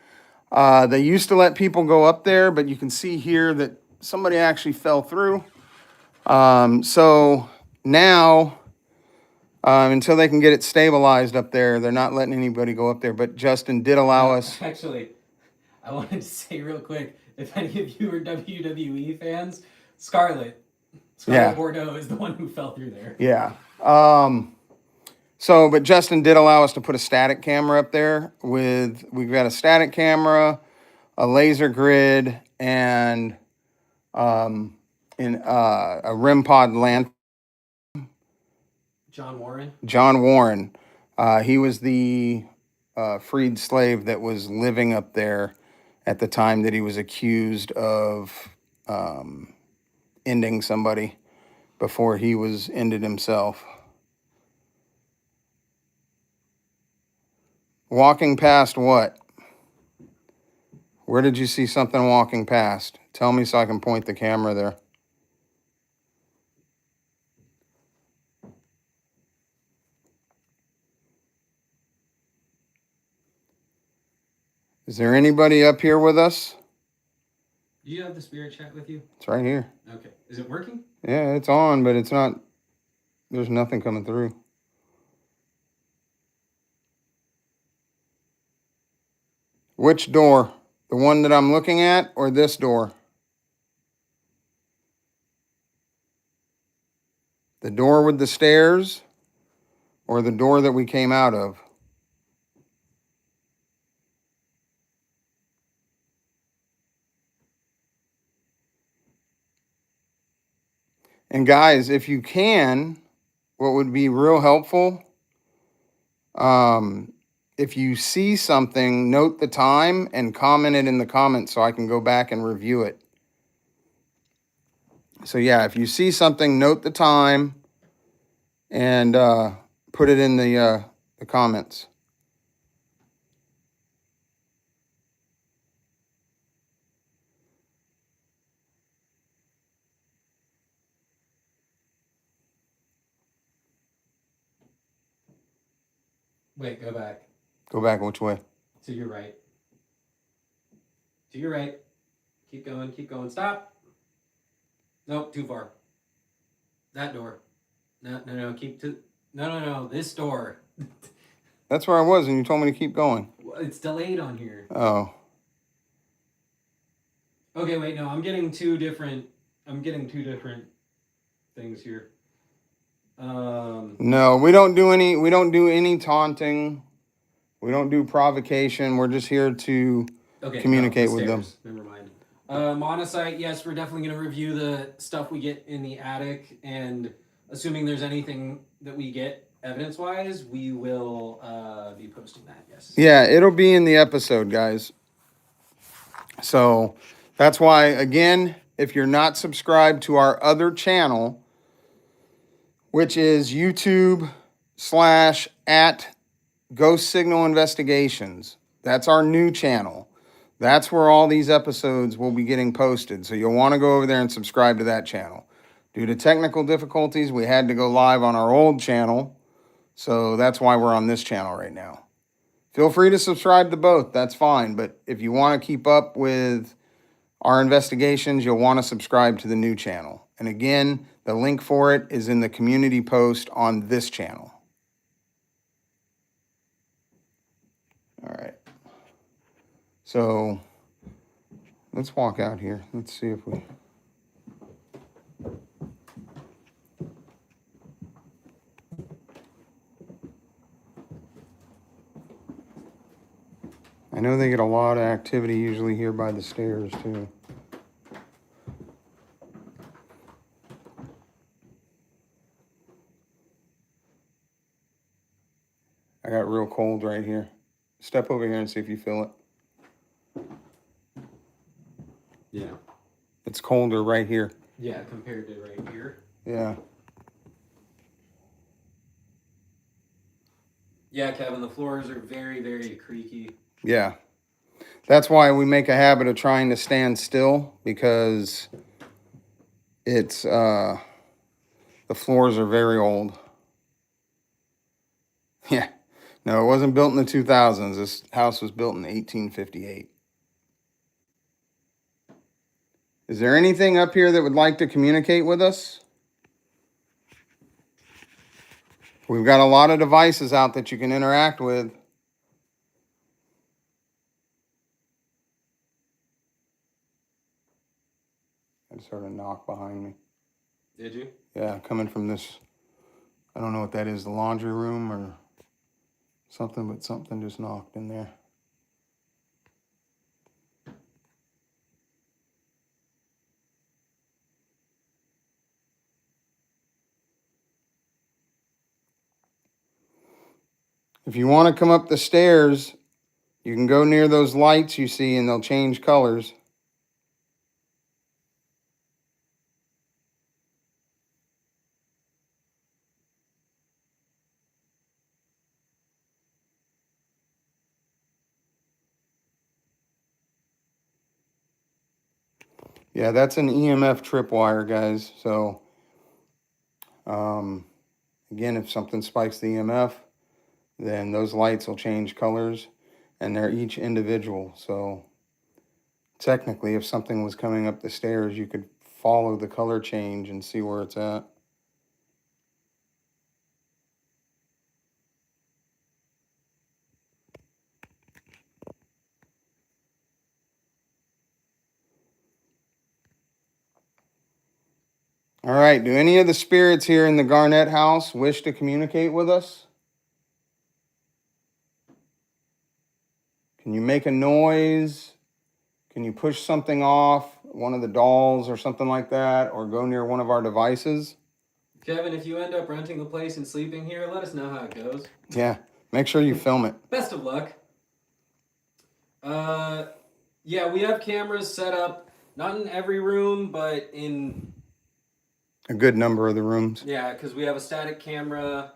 they used to let people go up there, but you can see here that somebody actually fell through. So now, until they can get it stabilized up there, they're not letting anybody go up there. But Justin did allow us. Actually, I wanted to say real quick, if any of you are WWE fans, Scarlett Bordeaux is the one who fell through there. Yeah. But Justin did allow us to put a static camera up there we've got a static camera, a laser grid, and a REM pod lantern. John Warren. He was the freed slave that was living up there at the time that he was accused of ending somebody before he was ended himself. Walking past what? Where did you see something walking past? Tell me so I can point the camera there. Is there anybody up here with us? Do you have the spirit chat with you? It's right here. Okay. Is it working? Yeah, it's on, but it's not. There's nothing coming through. Which door? The one that I'm looking at or this door? The door with the stairs or the door that we came out of. And guys, if you can, what would be real helpful, if you see something, note the time and comment it in the comments so I can go back and review it. So yeah, if you see something, note the time and put it in the comments. Wait, go back. Go back which way? To your right. To your right. Keep going, keep going. Stop. Nope, too far. That door. No, keep to... No, this door. That's where I was, and you told me to keep going. It's delayed on here. Oh. Okay, wait, no, I'm getting two different things here. No, we don't do any taunting. We don't do provocation. We're just here to communicate with them. Never mind. Monocyte, yes, we're definitely going to review the stuff we get in the attic, and assuming there's anything that we get evidence-wise, we will be posting that, yes. Yeah, it'll be in the episode, guys. So that's why, again, if you're not subscribed to our other channel, which is YouTube / Ghost Signal Investigations. That's our new channel. That's where all these episodes will be getting posted. So you'll want to go over there and subscribe to that channel. Due to technical difficulties, we had to go live on our old channel. So that's why we're on this channel right now. Feel free to subscribe to both. That's fine. But if you want to keep up with our investigations, you'll want to subscribe to the new channel. And again, the link for it is in the community post on this channel. All right. So let's walk out here. Let's see if we... I know they get a lot of activity usually here by the stairs too. I got real cold right here. Step over here and see if you feel it. Yeah. It's colder right here. Yeah, compared to right here. Yeah. Yeah, Kevin, the floors are very, very creaky. Yeah. That's why we make a habit of trying to stand still, because it's the floors are very old. Yeah. No, it wasn't built in the 2000s. This house was built in 1858. Is there anything up here that would like to communicate with us? We've got a lot of devices out that you can interact with. I just heard a knock behind me. Did you? Yeah, coming from this, I don't know what that is, the laundry room or something, but something just knocked in there. If you want to come up the stairs, you can go near those lights you see and they'll change colors. Yeah, that's an EMF tripwire, guys. So, again, if something spikes the EMF, then those lights will change colors, and they're each individual. So, technically, if something was coming up the stairs, you could follow the color change and see where it's at. All right, do any of the spirits here in the Garnett house wish to communicate with us? Can you make a noise? Can you push something off, one of the dolls or something like that, or go near one of our devices? Kevin, if you end up renting the place and sleeping here, let us know how it goes. Yeah, make sure you film it. Best of luck. Yeah, we have cameras set up, not in every room, but in... A good number of the rooms. Yeah, because we have a static camera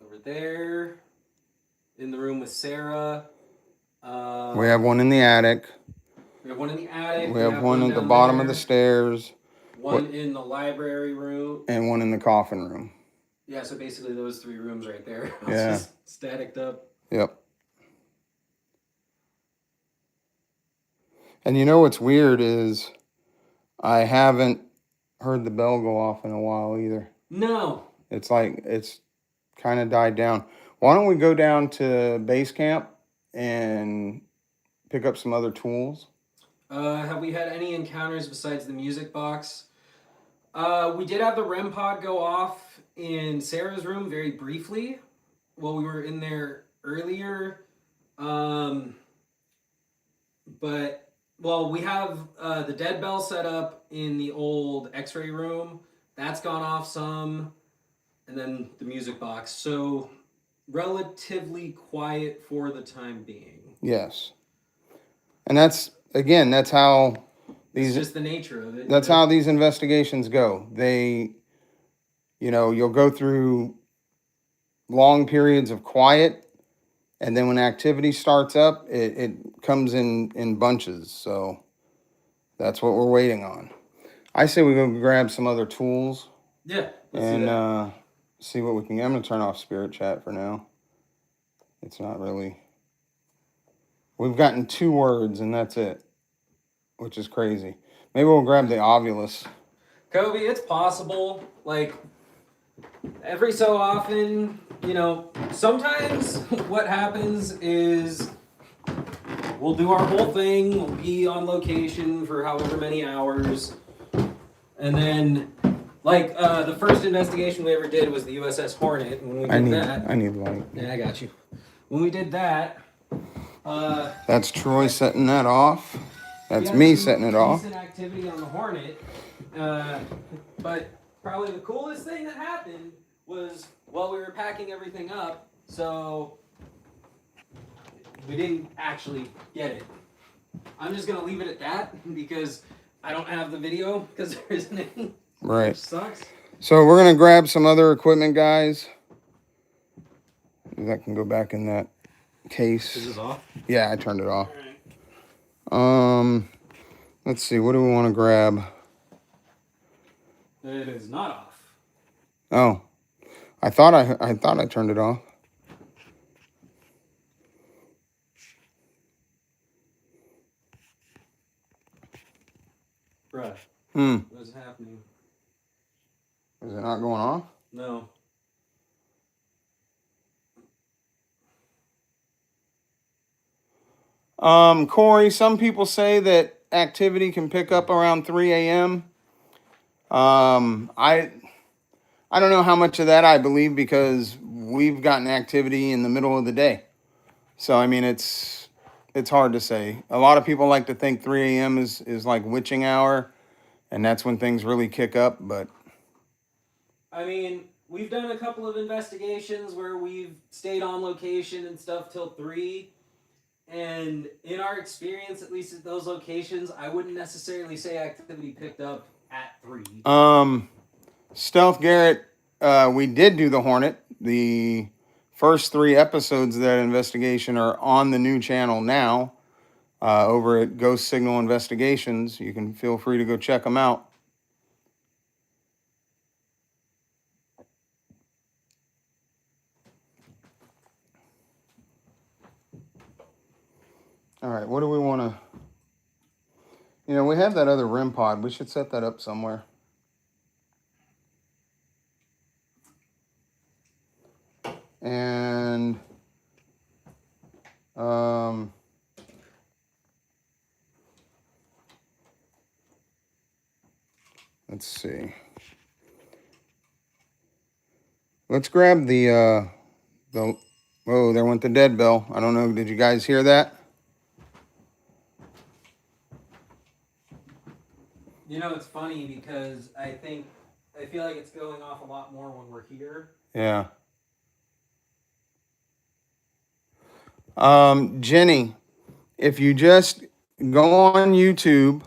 over there, in the room with Sarah. We have one in the attic. We have one in the attic. We have one at the bottom of the stairs. One in the library room. And one in the coffin room. Yeah, so basically those 3 rooms right there. Yeah. Just staticked up. Yep. And you know what's weird is I haven't heard the bell go off in a while either. No. It's like it's kind of died down. Why don't we go down to base camp and pick up some other tools? Have we had any encounters besides the music box? We did have the REM pod go off in Sarah's room very briefly while we were in there earlier. But, well, we have the dead bell set up in the old x-ray room. That's gone off some. And then the music box. So, relatively quiet for the time being. Yes. And that's, again, that's how these... It's just the nature of it. That's how these investigations go. They, you know, you'll go through long periods of quiet, and then when activity starts up, it comes in bunches. So that's what we're waiting on. I say we go grab some other tools. Yeah. And see what we can get. I'm going to turn off Spirit Chat for now. It's not really... We've gotten 2 words, and that's it, which is crazy. Maybe we'll grab the Ovulus. Kobe, it's possible. Like, every so often, you know, sometimes what happens is we'll do our whole thing, we'll be on location for however many hours, and then, like, the first investigation we ever did was the USS Hornet, and when we did that... I need light. Yeah, I got you. When we did that... That's Troy setting that off. That's me setting it off. Decent activity on the Hornet, but probably the coolest thing that happened was while we were packing everything up. So we didn't actually get it. I'm just gonna leave it at that because I don't have the video because there isn't any. Right. Which sucks. So we're gonna grab some other equipment, guys. That can go back in that case. Is this off? Yeah, I turned it off. All right. Let's see. What do we want to grab? It is not off. Oh, I thought I turned it off. Bruh. What's happening? Is it not going off? No. Corey, some people say that activity can pick up around 3 a.m. I don't know how much of that I believe because we've gotten activity in the middle of the day. So, I mean, it's hard to say. A lot of people like to think 3 a.m. is like witching hour, and that's when things really kick up, but... I mean, we've done a couple of investigations where we've stayed on location and stuff till 3. And in our experience, at least at those locations, I wouldn't necessarily say activity picked up at 3. Stealth Garrett, we did do the Hornet. The first 3 episodes of that investigation are on the new channel now, over at Ghost Signal Investigations. You can feel free to go check them out. All right, what do we want to... You know, we have that other REM pod. We should set that up somewhere. And... let's see. Let's grab the... Oh, there went the dead bell. I don't know. Did you guys hear that? You know, it's funny because I feel like it's going off a lot more when we're here. Yeah. Jenny, if you just go on YouTube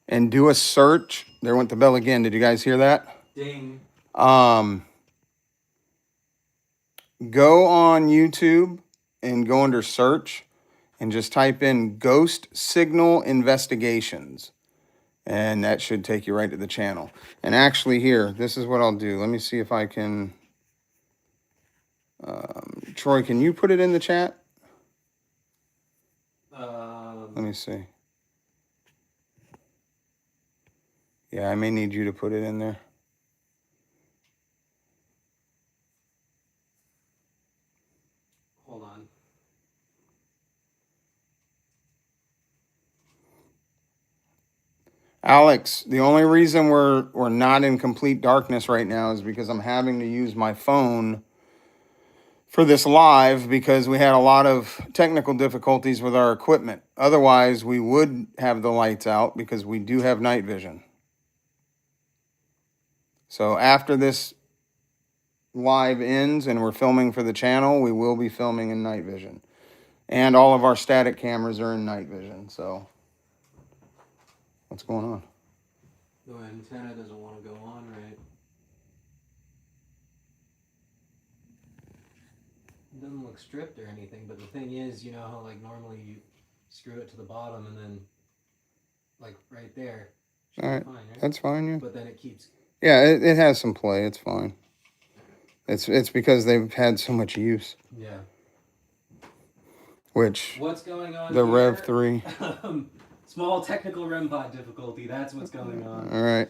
and do a search, there went the bell again. Did you guys hear that? Ding. Go on YouTube and go under search and just type in Ghost Signal Investigations. And that should take you right to the channel. And actually here, this is what I'll do. Let me see if I can... Troy, can you put it in the chat? Let me see. Yeah, I may need you to put it in there. Hold on. Alex, the only reason we're not in complete darkness right now is because I'm having to use my phone for this live because we had a lot of technical difficulties with our equipment. Otherwise, we would have the lights out because we do have night vision. So after this live ends and we're filming for the channel, we will be filming in night vision. And all of our static cameras are in night vision. So what's going on? The antenna doesn't want to go on right. It doesn't look stripped or anything, but the thing is, you know how like normally you screw it to the bottom and then like right there. All right, fine, right? that's fine, yeah. But then it keeps... Yeah, it has some play. It's fine. It's because they've had so much use. Yeah. Which... What's going on The here? Rev 3. Small technical REM pod difficulty. That's what's going on. All right.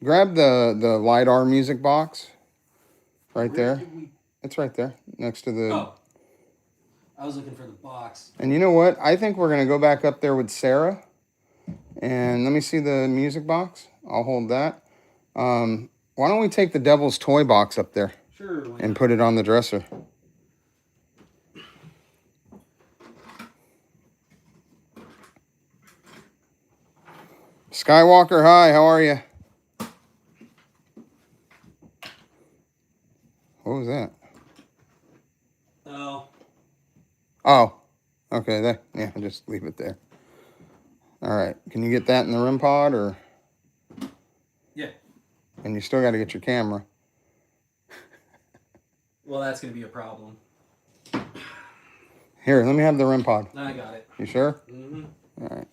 Grab the LiDAR music box. Right there. It's right there next to the... Oh. I was looking for the box. And you know what? I think we're going to go back up there with Sarah. And let me see the music box. I'll hold that. Why don't we take the Devil's Toy box up there? Sure. And put it on the dresser. Skywalker, hi, how are you? What was that? Oh. Oh, okay, yeah, just leave it there. All right, can you get that in the REM pod, or? Yeah. And you still got to get your camera. Well, that's going to be a problem. Here, let me have the REM pod. I got it. You sure? Mm-hmm. All right.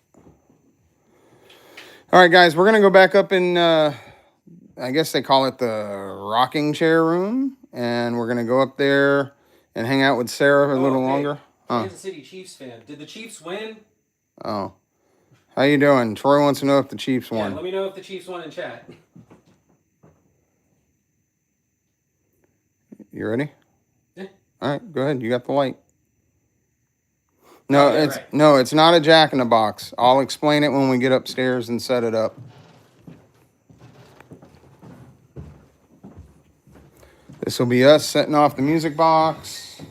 All right, guys, we're going to go back up in, I guess they call it the rocking chair room. And we're going to go up there and hang out with Sarah a little longer. Kansas City Chiefs fan. Did the Chiefs win? Oh. How you doing? Troy wants to know if the Chiefs Yeah, won. let me know if the Chiefs won in chat. You ready? Yeah. All right, go ahead. You got the light. No, Oh, yeah, it's right. no, it's not a jack in the box. I'll explain it when we get upstairs and set it up. This will be us setting off the music box.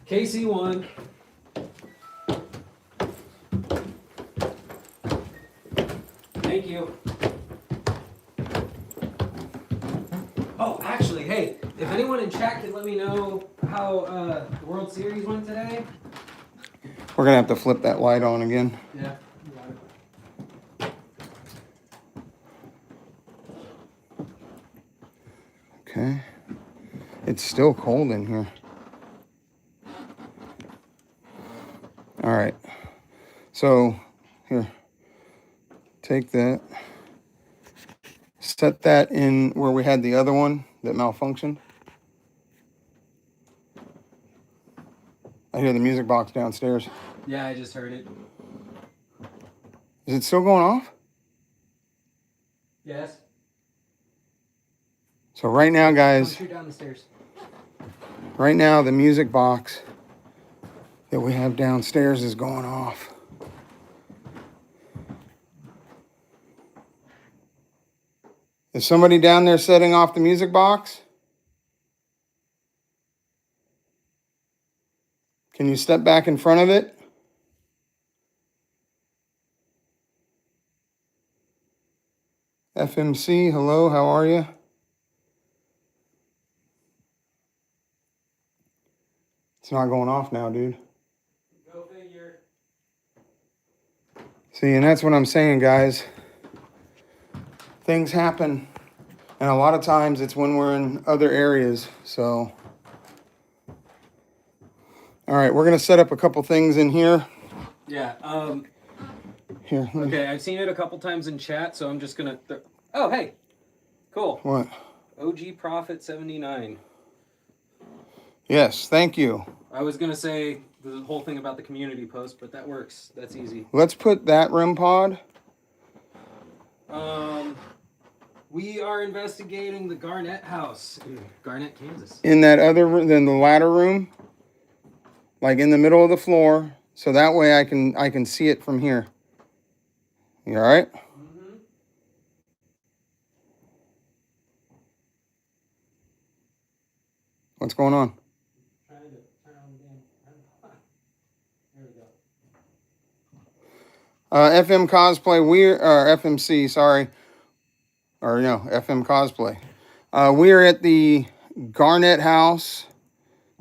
KC won. Thank you. Oh, actually, hey, if anyone in chat could let me know how the World Series went today. We're gonna have to flip that light on again. Yeah. Okay. It's still cold in here. All right. So, here. Take that. Set that in where we had the other one that malfunctioned. I hear the music box downstairs. Yeah, I just heard it. Is it still going off? Yes. So right now, guys, Come shoot down the stairs. right now the music box that we have downstairs is going off. Is somebody down there setting off the music box? Can you step back in front of it? FMC, hello, how are you? It's not going off now, dude. Go figure. See, and that's what I'm saying, guys. Things happen, and a lot of times it's when we're in other areas, so. All right, we're going to set up a couple things in here. Yeah, Here. okay, I've seen it a couple times in chat, so I'm just gonna... Oh, hey! Cool. What? OG Prophet 79. Yes, thank you. I was gonna say the whole thing about the community post, but that works. That's easy. Let's put that REM pod. We are investigating the Garnett House in Garnett, Kansas. In that other room, in the ladder room. Like in the middle of the floor. So that way I can see it from here. You all right? Mm-hmm. What's going on? Trying to turn on the game. There we go. FM Cosplay, or FMC, sorry. Or no, FM Cosplay. We're at the Garnett House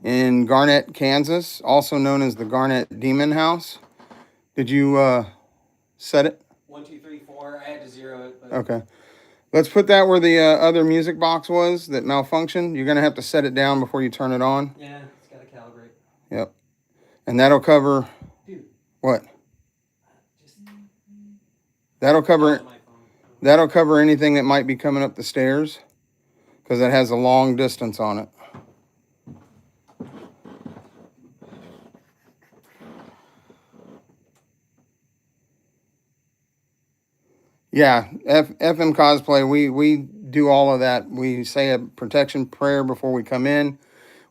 in Garnett, Kansas, also known as the Garnett Demon House. Did you set it? 1, 2, 3, 4. I had to zero it. But... Okay. Let's put that where the other music box was that malfunctioned. You're going to have to set it down before you turn it on. Yeah, it's got to calibrate. Yep. And that'll cover... Dude. What? Just... That'll cover anything that might be coming up the stairs, because it has a long distance on it. Yeah, FM Cosplay, we do all of that. We say a protection prayer before we come in.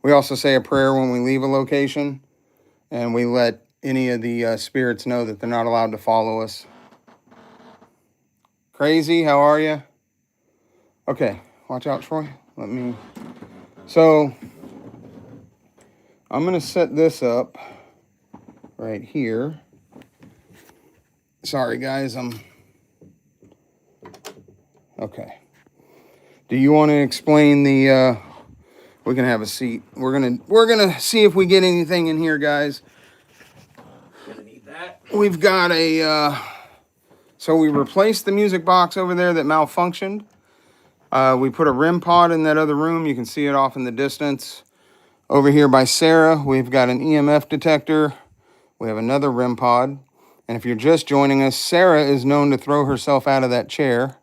We also say a prayer when we leave a location. And we let any of the spirits know that they're not allowed to follow us. Crazy, how are you? Okay, watch out, Troy. So, I'm going to set this up right here. Sorry, guys, Okay. Do you want to explain the, we can have a seat. We're gonna see if we get anything in here, guys. Gonna need that. We've got so we replaced the music box over there that malfunctioned. We put a REM pod in that other room. You can see it off in the distance. Over here by Sarah, we've got an EMF detector. We have another REM pod. And if you're just joining us, Sarah is known to throw herself out of that chair.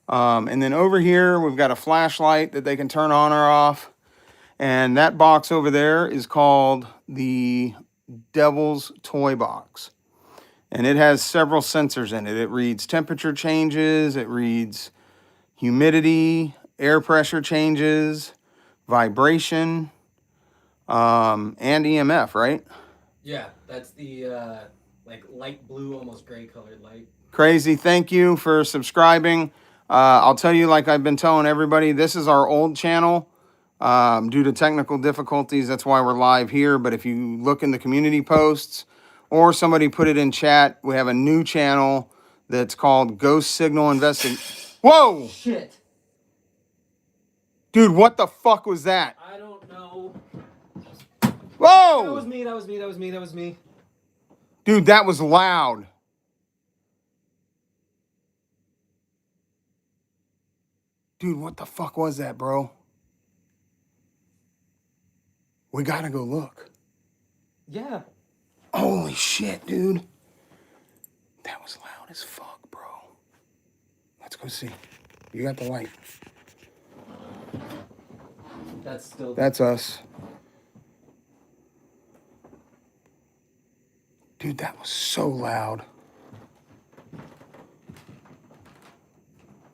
And then over here, we've got a flashlight that they can turn on or off. And that box over there is called the Devil's Toy Box. And it has several sensors in it. It reads temperature changes, it reads humidity, air pressure changes, vibration, and EMF, right? Yeah, that's the like light blue, almost gray colored light. Crazy, thank you for subscribing. I'll tell you, like I've been telling everybody, this is our old channel. Due to technical difficulties, that's why we're live here. But if you look in the community posts or somebody put it in chat, we have a new channel that's called Ghost Signal Investing. Whoa! Shit. Dude, what the fuck was that? I don't know. Whoa! That was me. Dude, that was loud. Dude, what the fuck was that, bro? We gotta go look. Yeah. Holy shit, dude. That was loud as fuck, bro. Let's go see. You got the light. That's us. Dude, that was so loud.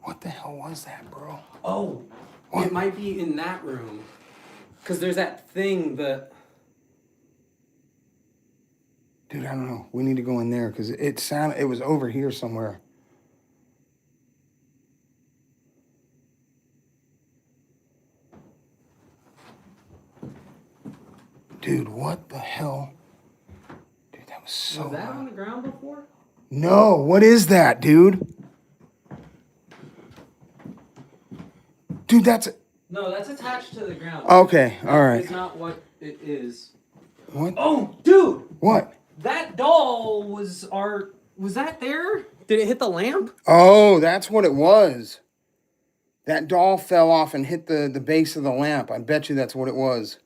What the hell was that, bro? Oh, what? It might be in that room. Because there's that thing that... Dude, I don't know. We need to go in there because it was over here somewhere. Dude, what the hell? Dude, that was so Was that loud. on the ground before? No, what is that, dude? Dude, that's... No, that's attached to the ground. Okay, all right. It's not what it is. What? Oh, dude! What? That doll was our... Was that there? Did it hit the lamp? Oh, that's what it was. That doll fell off and hit the base of the lamp. I bet you that's what it was.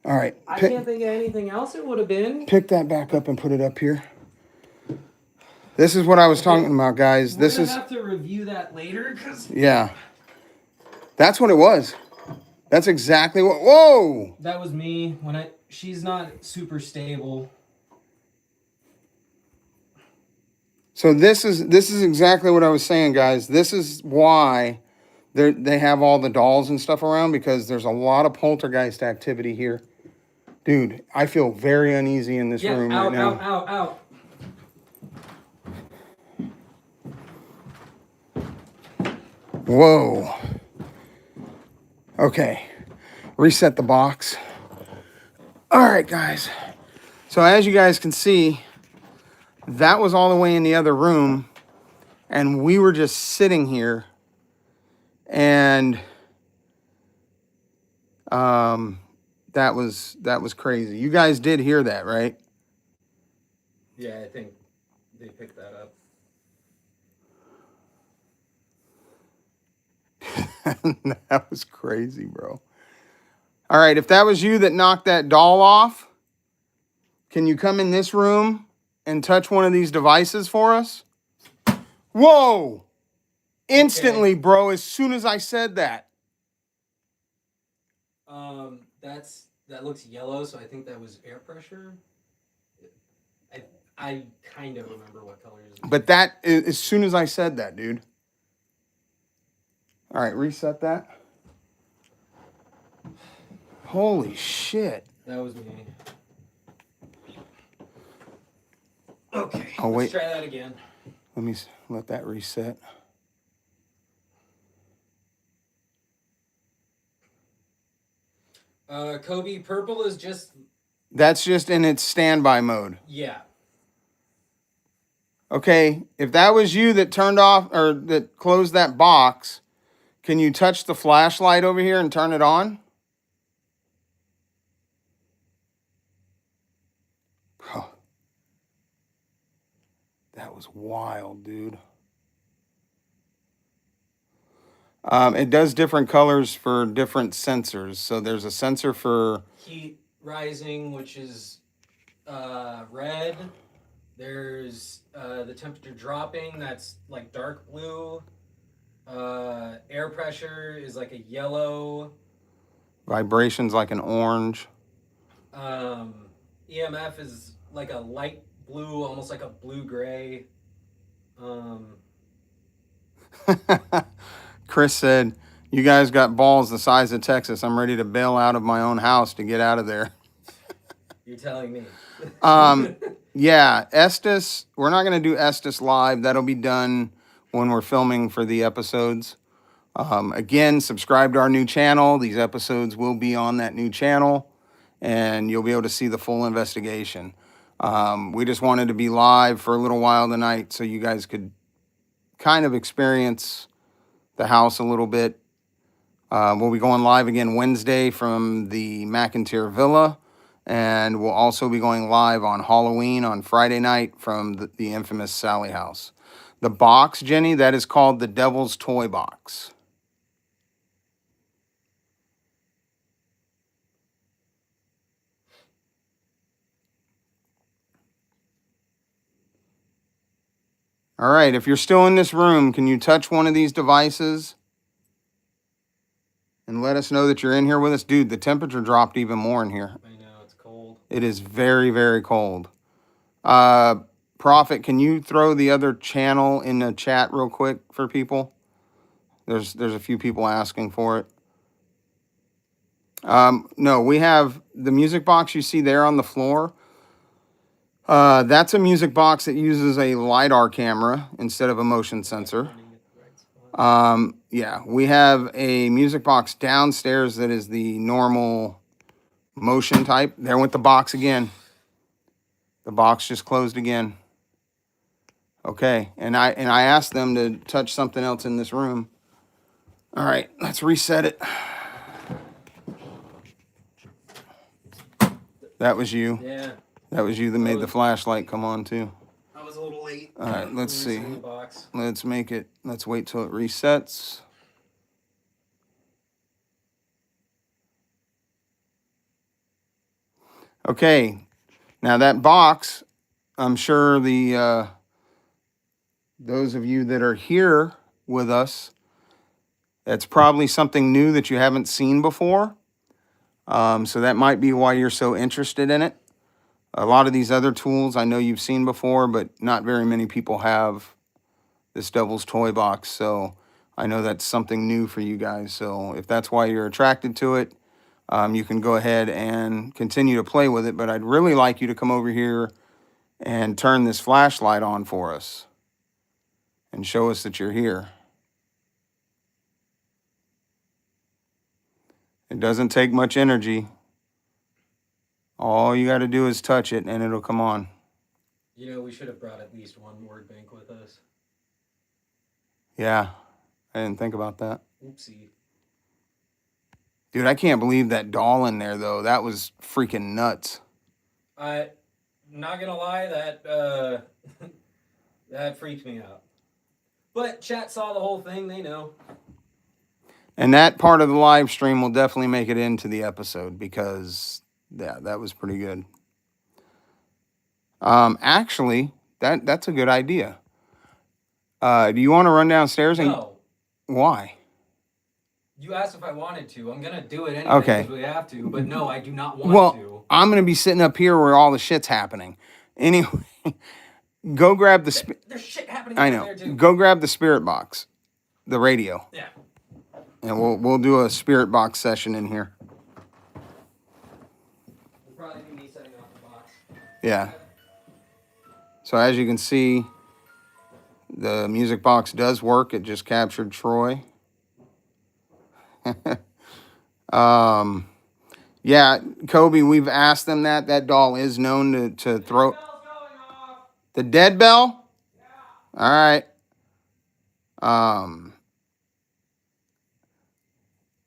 All right. I can't think of anything else it would have been. Pick that back up and put it up here. This is what I was talking about, guys. This is... We're going to have to review that later, because... Yeah. That's what it was. That's exactly what... Whoa! That was me. She's not super stable. So this is exactly what I was saying, guys. This is why they have all the dolls and stuff around, because there's a lot of poltergeist activity here. Dude, I feel very uneasy in this room right now. Out. Whoa. Okay. Reset the box. All right, guys. So as you guys can see, that was all the way in the other room, and we were just sitting here, and that was crazy. You guys did hear that, right? Yeah, I think they picked that up. That was crazy, bro. All right, if that was you that knocked that doll off, can you come in this room and touch one of these devices for us? Whoa! Instantly, okay. Bro, as soon as I said that. That looks yellow, so I think that was air pressure. I kind of remember what color it is. But that, as soon as I said that, dude. All right, reset that. Holy shit. That was me. Okay, oh, wait. Let's try that again. Let me let that reset. Kobe, purple is just... That's just in its standby mode. Yeah. Okay, if that was you that turned off or that closed that box, can you touch the flashlight over here and turn it on? Oh, that was wild, dude. It does different colors for different sensors. So there's a sensor for heat rising, which is red. There's the temperature dropping, that's like dark blue. Air pressure is like a yellow. Vibrations like an orange. EMF is like a light blue, almost like a blue-gray. Chris said, you guys got balls the size of Texas. I'm ready to bail out of my own house to get out of there. You're telling me. Yeah, Estes, we're not going to do Estes live. That'll be done when we're filming for the episodes. Again, subscribe to our new channel. These episodes will be on that new channel, and you'll be able to see the full investigation. We just wanted to be live for a little while tonight so you guys could kind of experience the house a little bit. We'll be going live again Wednesday from the McIntyre Villa, and we'll also be going live on Halloween on Friday night from the infamous Sally House. The box, Jenny, that is called the Devil's Toy Box. All right, if you're still in this room, can you touch one of these devices and let us know that you're in here with us? Dude, the temperature dropped even more in here. I know, it's cold. It is very, very cold. Prophet, can you throw the other channel in the chat real quick for people? There's a few people asking for it. No, we have the music box you see there on the floor. That's a music box that uses a LiDAR camera instead of a motion sensor. Yeah, we have a music box downstairs that is the normal motion type. There went the box again. The box just closed again. Okay, and I asked them to touch something else in this room. All right, let's reset it. That was you. Yeah. That was you that made the flashlight come on too. I was a little late. All right, let's see. The box. Let's make it. Let's wait till it resets. Okay, now that box, I'm sure the those of you that are here with us, that's probably something new that you haven't seen before. So that might be why you're so interested in it. A lot of these other tools I know you've seen before, but not very many people have this Devil's Toy box. So I know that's something new for you guys. So if that's why you're attracted to it, you can go ahead and continue to play with it. But I'd really like you to come over here and turn this flashlight on for us and show us that you're here. It doesn't take much energy. All you got to do is touch it and it'll come on. You know, we should have brought at least one word bank with us. Yeah, I didn't think about that. Oopsie. Dude, I can't believe that doll in there, though. That was freaking nuts. Not gonna lie, that that freaked me out. But chat saw the whole thing, they know. And that part of the live stream will definitely make it into the episode because, yeah, that was pretty good. Actually, that's a good idea. Do you want to run downstairs? No. Why? You asked if I wanted to. I'm gonna do it anyway Okay. because we have to. But no, I do not want to. I'm gonna be sitting up here where all the shit's happening. Anyway, go grab the. There's shit happening. I know. There too. Go grab the spirit box, the radio. Yeah. And we'll do a spirit box session in here. We'll probably be me setting off the box. Yeah. So as you can see, the music box does work. It just captured Troy. Yeah, Kobe, we've asked them that. That doll is known to throw. The dead bell? Yeah. All right.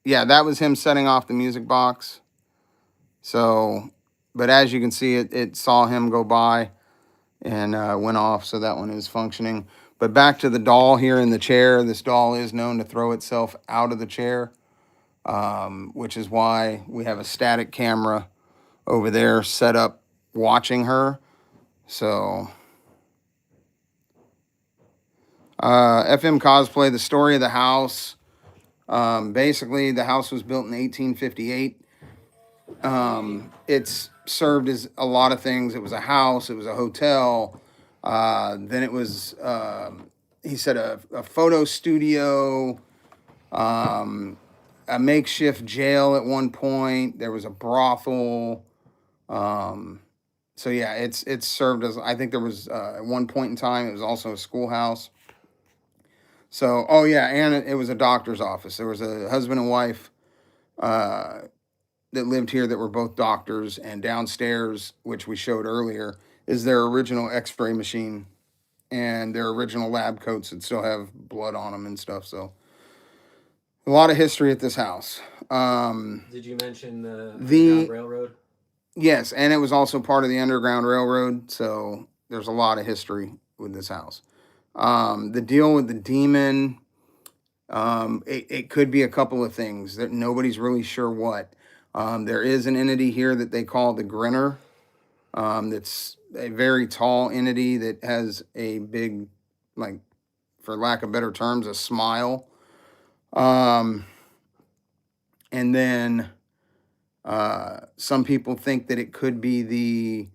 Yeah, that was him setting off the music box. So, but as you can see, it saw him go by and went off. So that one is functioning. But back to the doll here in the chair. This doll is known to throw itself out of the chair, which is why we have a static camera over there set up watching her. So, FM Cosplay, the story of the house. Basically, the house was built in 1858. It's served as a lot of things. It was a house. It was a hotel. Then it was, he said, a photo studio, a makeshift jail at one point. There was a brothel. So yeah, it's served as, I think there was, at one point in time, it was also a schoolhouse. So, oh yeah, and it was a doctor's office. There was a husband and wife, that lived here that were both doctors, and downstairs, which we showed earlier, is their original x-ray machine and their original lab coats that still have blood on them and stuff. So a lot of history at this house. Did you mention the Underground Railroad? Yes, and it was also part of the Underground Railroad, so there's a lot of history with this house. The deal with the demon, it could be a couple of things that nobody's really sure what. There is an entity here that they call the Grinner. That's a very tall entity that has a big, like, for lack of better terms, a smile. And then some people think that it could be the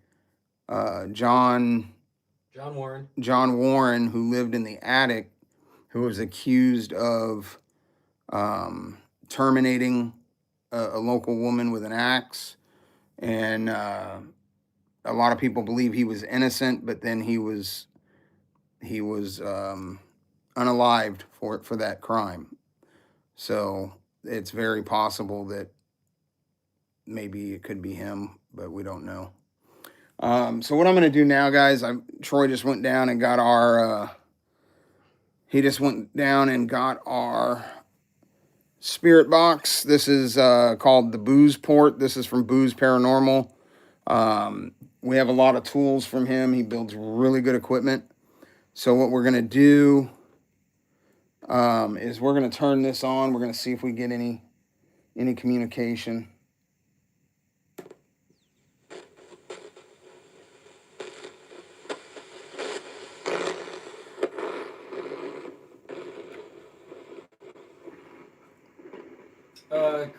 John Warren, who lived in the attic, who was accused of terminating a local woman with an axe. And a lot of people believe he was innocent, but then he was unalived for that crime. So it's very possible that maybe it could be him, but we don't know. So what I'm going to do now, guys, Troy just went down and got our, spirit box. This is called the Booze Port. This is from Booze Paranormal. We have a lot of tools from him. He builds really good equipment. So what we're going to do is we're going to turn this on. We're going to see if we get any communication.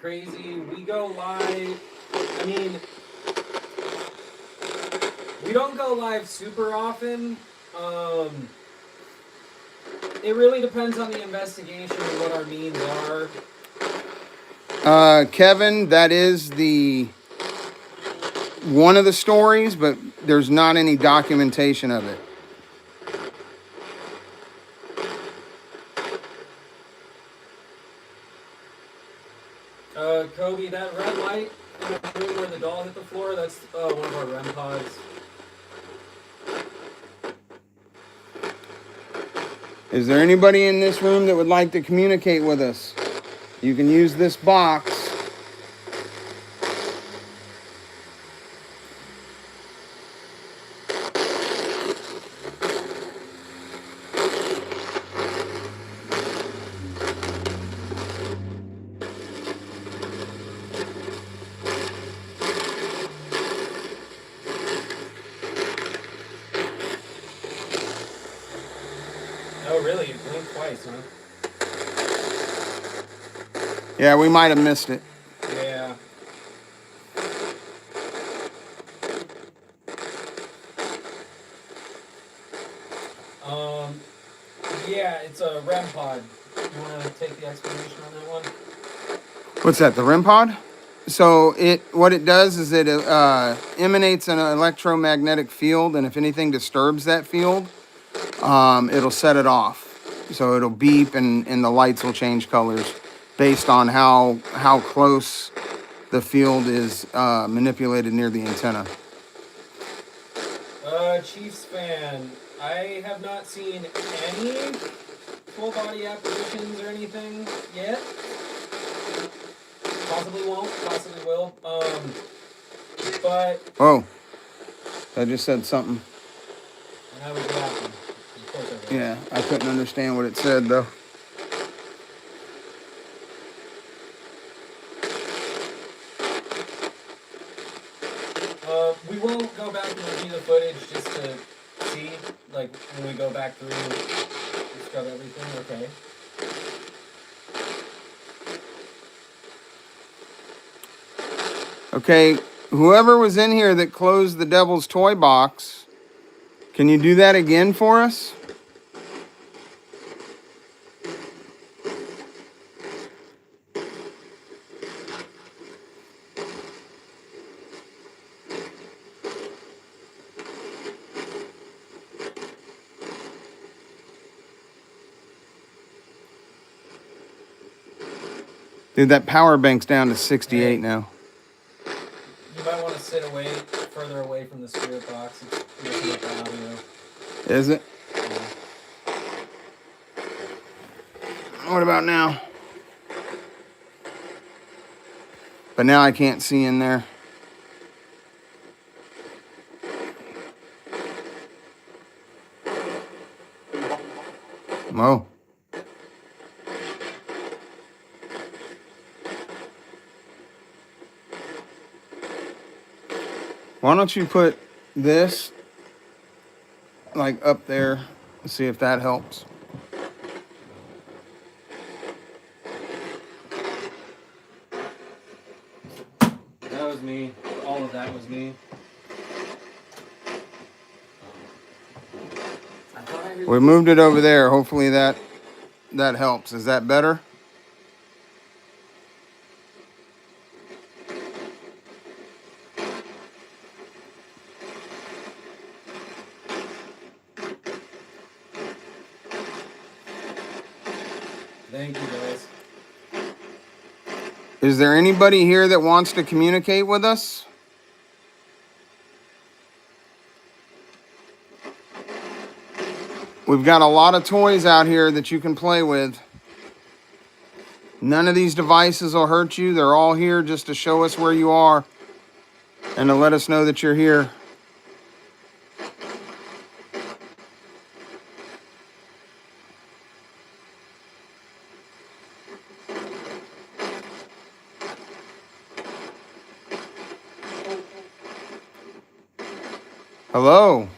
Crazy. We go live. I mean, we don't go live super often. It really depends on the investigation and what our means are. Kevin, that is one of the stories, but there's not any documentation of it. Kobe, that red light in the room where the doll hit the floor, that's one of our REM pods. Is there anybody in this room that would like to communicate with us? You can use this box. Oh, really? It blinked twice, huh? Yeah, we might have missed it. Yeah. Yeah, it's a REM pod. You want to take the explanation on that one? What's that, the REM pod? So what it does is it emanates an electromagnetic field, and if anything disturbs that field, it'll set it off. So it'll beep, and the lights will change colors based on how close the field is manipulated near the antenna. Chiefs fan, I have not seen any full body apparitions or anything yet. Possibly won't, possibly will. But Oh, I just said something. and I was laughing. Of course I will. Yeah, I couldn't understand what it said though. We won't go back and review the footage just to see, like, when we go back through and scrub everything, okay. Okay, whoever was in here that closed the devil's toy box, can you do that again for us? Dude, that power bank's down to 68 now. You might want to sit further away from the spirit box. It's messing up the audio. Is it? Yeah. What about now? But now I can't see in there. Oh. Why don't you put this like up there and see if that helps. That was me. All of that was me. We moved it over there. Hopefully that helps. Is that better? Thank you, guys. Is there anybody here that wants to communicate with us? We've got a lot of toys out here that you can play with. None of these devices will hurt you. They're all here just to show us where you are and to let us know that you're here. Hello.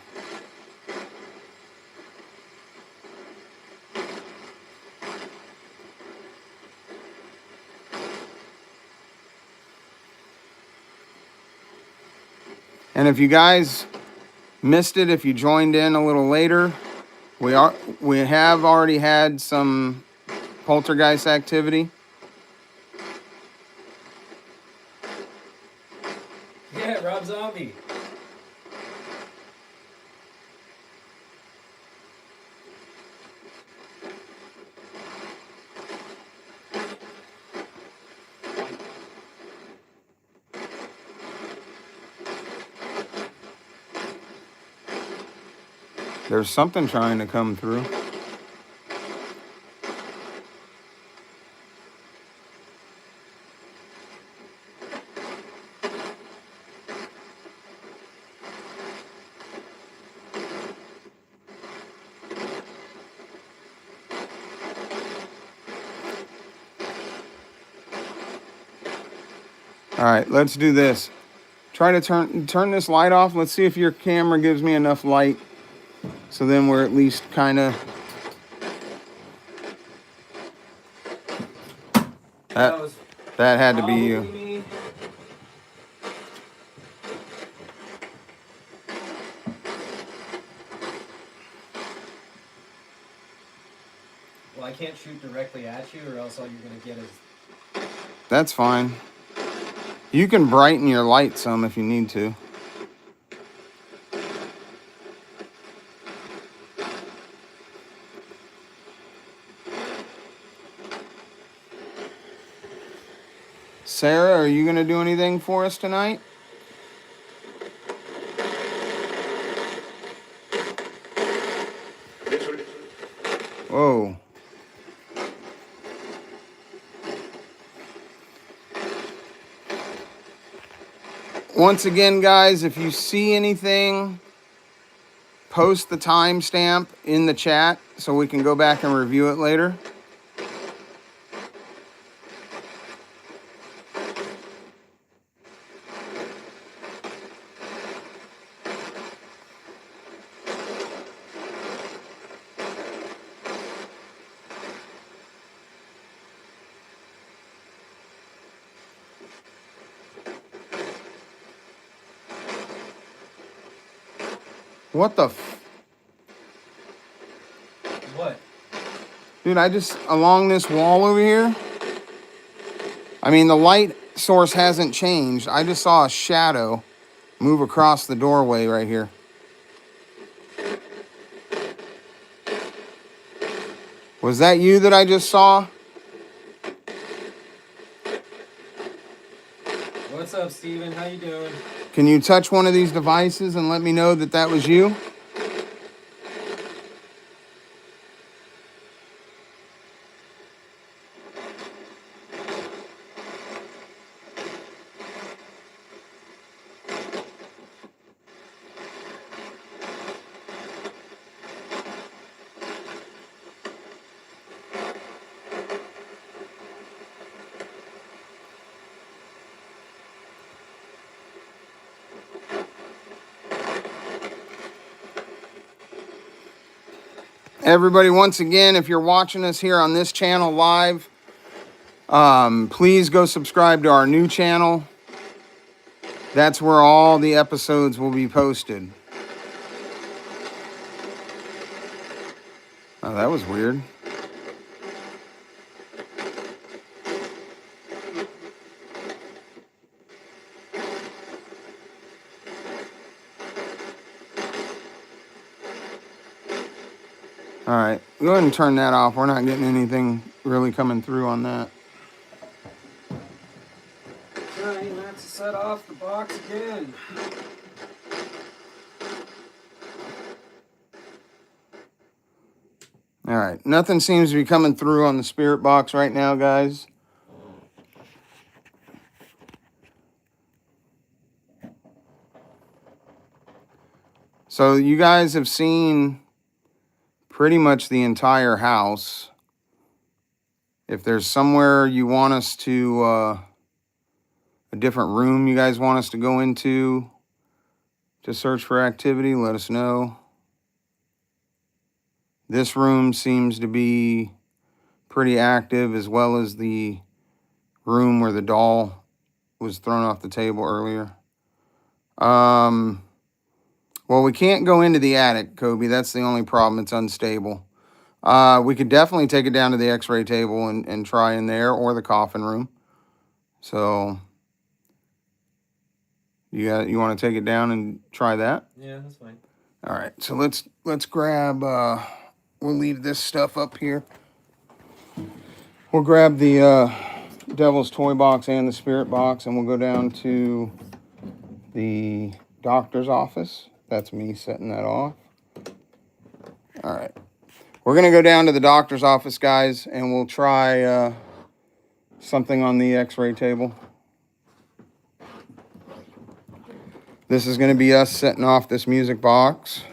And if you guys missed it, if you joined in a little later, we have already had some poltergeist activity. Yeah, Rob Zombie. There's something trying to come through. All right, let's do this. Try to turn this light off. Let's see if your camera gives me enough light. So then we're at least kind of... That had to be you. Me. Well, I can't shoot directly at you, or else all you're going to get is... That's fine. You can brighten your light some if you need to. Sarah, are you going to do anything for us tonight? Whoa. Once again, guys, if you see anything, post the timestamp in the chat so we can go back and review it later. What the What? Dude, along this wall over here, I mean, the light source hasn't changed. I just saw a shadow move across the doorway right here. Was that you that I just saw? What's up, Steven? How you doing? Can you touch one of these devices and let me know that that was you? Everybody, once again, if you're watching us here on this channel live, please go subscribe to our new channel. That's where all the episodes will be posted. Oh, that was weird. All right, go ahead and turn that off. We're not getting anything really coming through on that. Trying not to set off the box again. All right, nothing seems to be coming through on the spirit box right now, guys. So you guys have seen pretty much the entire house. If there's somewhere you want us to, a different room you guys want us to go into to search for activity, let us know. This room seems to be pretty active, as well as the room where the doll was thrown off the table earlier. Well, we can't go into the attic, Kobe. That's the only problem. It's unstable. We could definitely take it down to the x-ray table and try in there, or the coffin room. So you want to take it down and try that? Yeah, that's fine. All right. So let's grab we'll leave this stuff up here. We'll grab the devil's toy box and the spirit box, and we'll go down to the doctor's office. That's me setting that off. All right. We're going to go down to the doctor's office, guys, and we'll try something on the x-ray table. This is going to be us setting off this music box.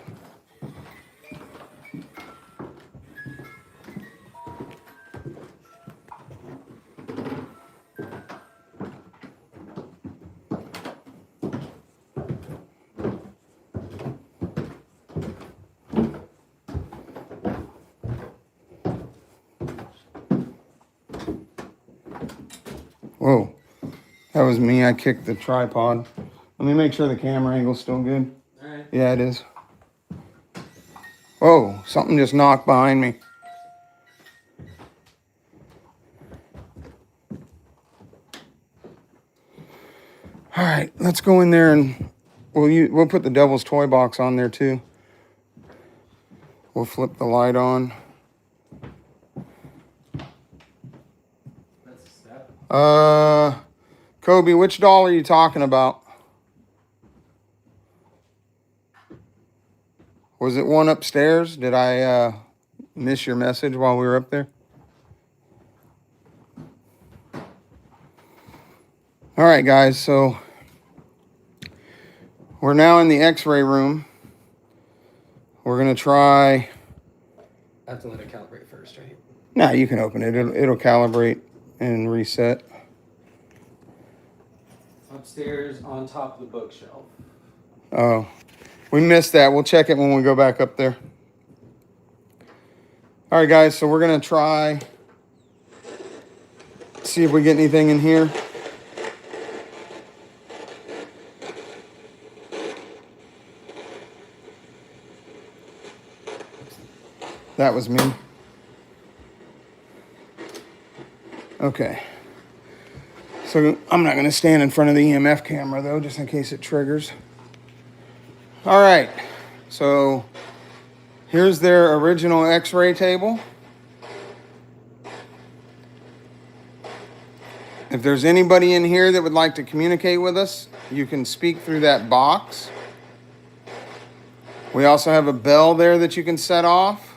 Whoa, that was me. I kicked the tripod. Let me make sure the camera angle's still good. All right. Yeah, it is. Whoa, something just knocked behind me. All right, let's go in there and we'll put the devil's toy box on there too. We'll flip the light on. That's a step. Kobe, which doll are you talking about? Was it one upstairs? Did I miss your message while we were up there? All right, guys, so we're now in the x-ray room. We're going to try... I have to let it calibrate first, right? Nah, you can open it. It'll calibrate and reset. Upstairs on top of the bookshelf. Oh, we missed that. We'll check it when we go back up there. All right, guys, so we're going to try, see if we get anything in here. That was me. Okay. So I'm not going to stand in front of the EMF camera, though, just in case it triggers. All right. So here's their original x-ray table. If there's anybody in here that would like to communicate with us, you can speak through that box. We also have a bell there that you can set off.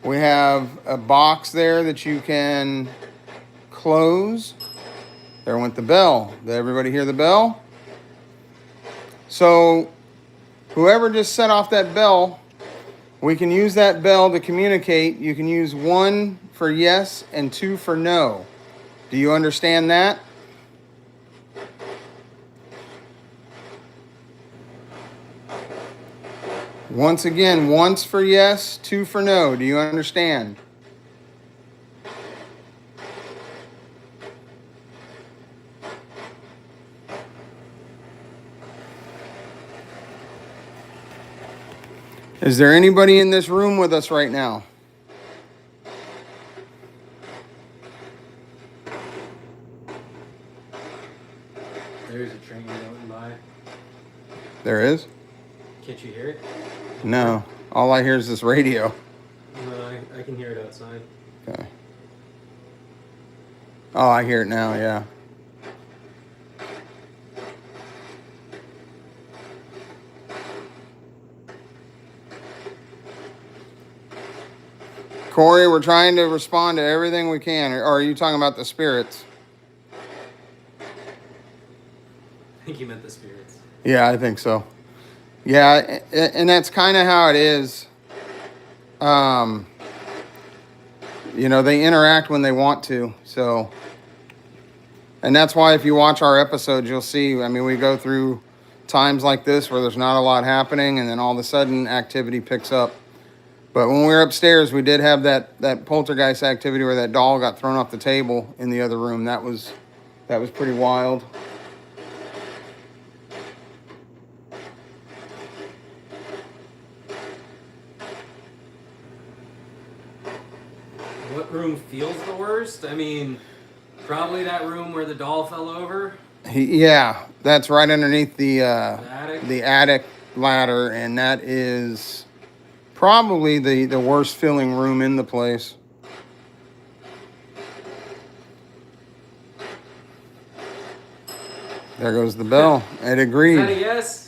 We have a box there that you can close. There went the bell. Did everybody hear the bell? So whoever just set off that bell, we can use that bell to communicate. You can use 1 for yes and 2 for no. Do you understand that? Once again, once for yes, 2 for no. Do you understand? Is there anybody in this room with us right now? There's a train going by. There is? Can't you hear it? No. All I hear is this radio. No, I can hear it outside. Okay. Oh, I hear it now, yeah. Corey, we're trying to respond to everything we can. Or are you talking about the spirits? I think you meant the spirits. Yeah, I think so. Yeah, and that's kind of how it is. You know, they interact when they want to. So, and that's why if you watch our episodes, you'll see, I mean, we go through times like this where there's not a lot happening, and then all of a sudden activity picks up. But when we were upstairs, we did have that poltergeist activity where that doll got thrown off the table in the other room. That was pretty wild. What room feels the worst? I mean, probably that room where the doll fell over. Yeah, that's right underneath The attic. the attic ladder, and that is probably the worst feeling room in the place. There goes the bell. It Is agreed. that a yes?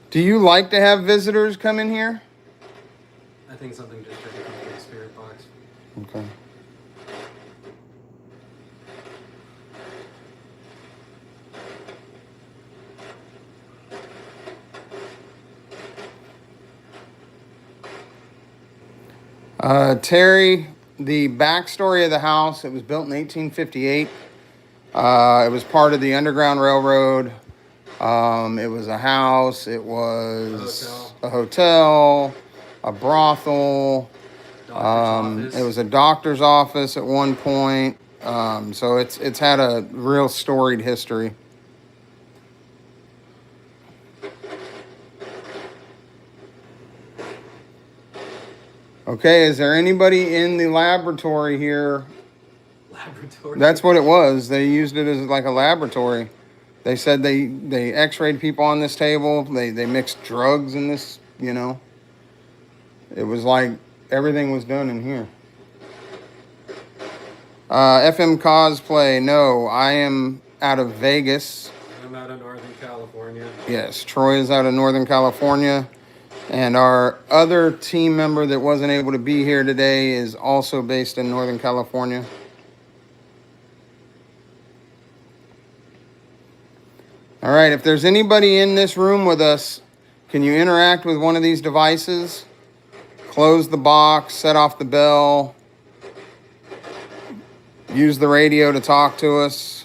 Do you like to have visitors come in here? I think something just tried to come through the spirit box. Okay. Terry, the backstory of the house, it was built in 1858. It was part of the Underground Railroad. It was a house. It was a hotel, a brothel. Doctor's office. It was a doctor's office at one point. So it's had a real storied history. Okay, is there anybody in the laboratory here? Laboratory. That's what it was. They used it as like a laboratory. They said they x-rayed people on this table. They mixed drugs in this, you know. It was like everything was done in here. FM cosplay. No, I am out of Vegas. I'm out of Northern California. Yes, Troy is out of Northern California. And our other team member that wasn't able to be here today is also based in Northern California. All right, if there's anybody in this room with us, can you interact with one of these devices? Close the box, set off the bell, use the radio to talk to us.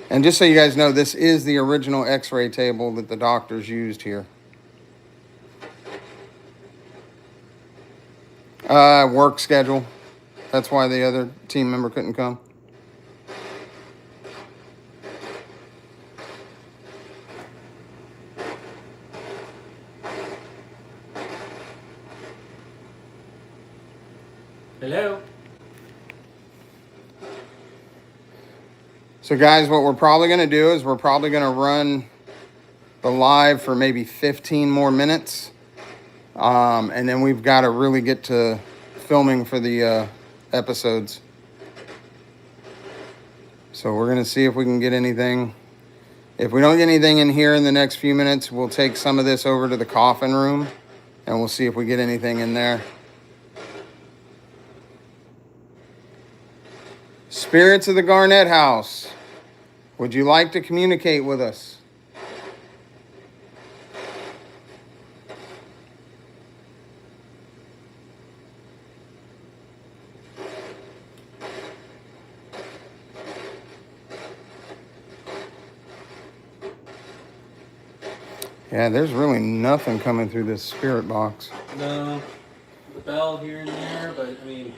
And just so you guys know, this is the original x-ray table that the doctors used here. Work schedule. That's why the other team member couldn't come. Hello. So guys, what we're probably going to do is we're probably going to run the live for maybe 15 more minutes. And then we've got to really get to filming for the episodes. So we're going to see if we can get anything. If we don't get anything in here in the next few minutes, we'll take some of this over to the coffin room and we'll see if we get anything in there. Spirits of the Garnett House, would you like to communicate with us? Yeah, there's really nothing coming through this spirit box. No. The bell here and there, but I mean,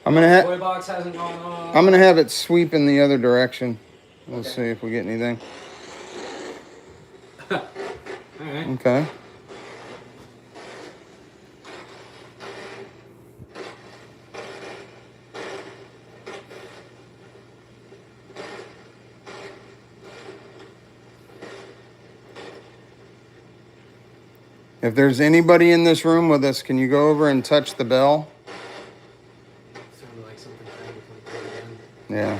I'm gonna toy box hasn't gone off. I'm gonna have it sweep in the other direction. We'll see if we get anything. All right. Okay. If there's anybody in this room with us, can you go over and touch the bell? Sounded like something trying to come through again. Yeah.